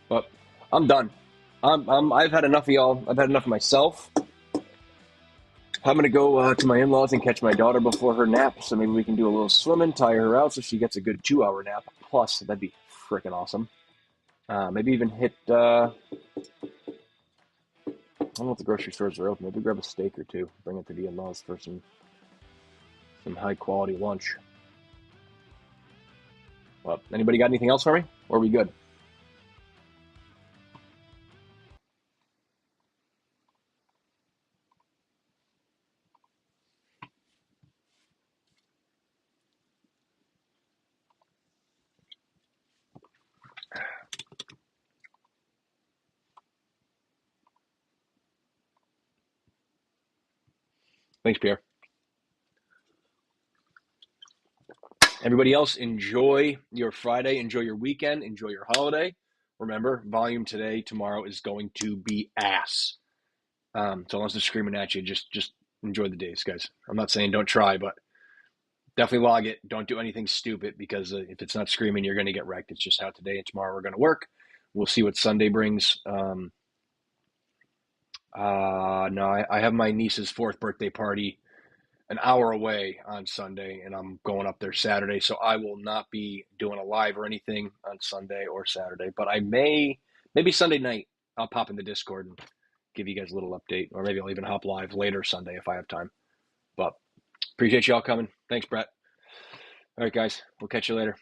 But I'm done. I've had enough of y'all. I've had enough of myself. I'm going to go to my in-laws and catch my daughter before her nap, so maybe we can do a little swimming, tire her out so she gets a good 2-hour nap. Plus, that'd be freaking awesome. Maybe even hit, I don't know if the grocery stores are open. Maybe grab a steak or two, bring it to the in-laws for some high-quality lunch. Well, anybody got anything else for me? Or are we good? Thanks, Pierre. Everybody else, enjoy your Friday, enjoy your weekend, enjoy your holiday. Remember, volume today, tomorrow is going to be ass. So unless they're screaming at you, just enjoy the days, guys. I'm not saying don't try, but definitely log it. Don't do anything stupid because if it's not screaming, you're going to get wrecked. It's just how today and tomorrow are going to work. We'll see what Sunday brings. No, I have my niece's 4th birthday party an hour away on Sunday, and I'm going up there Saturday, so I will not be doing a live or anything on Sunday or Saturday, but I maybe Sunday night, I'll pop in the Discord and give you guys a little update, or maybe I'll even hop live later Sunday if I have time. But appreciate y'all coming. Thanks, Brett. All right, guys, we'll catch you later.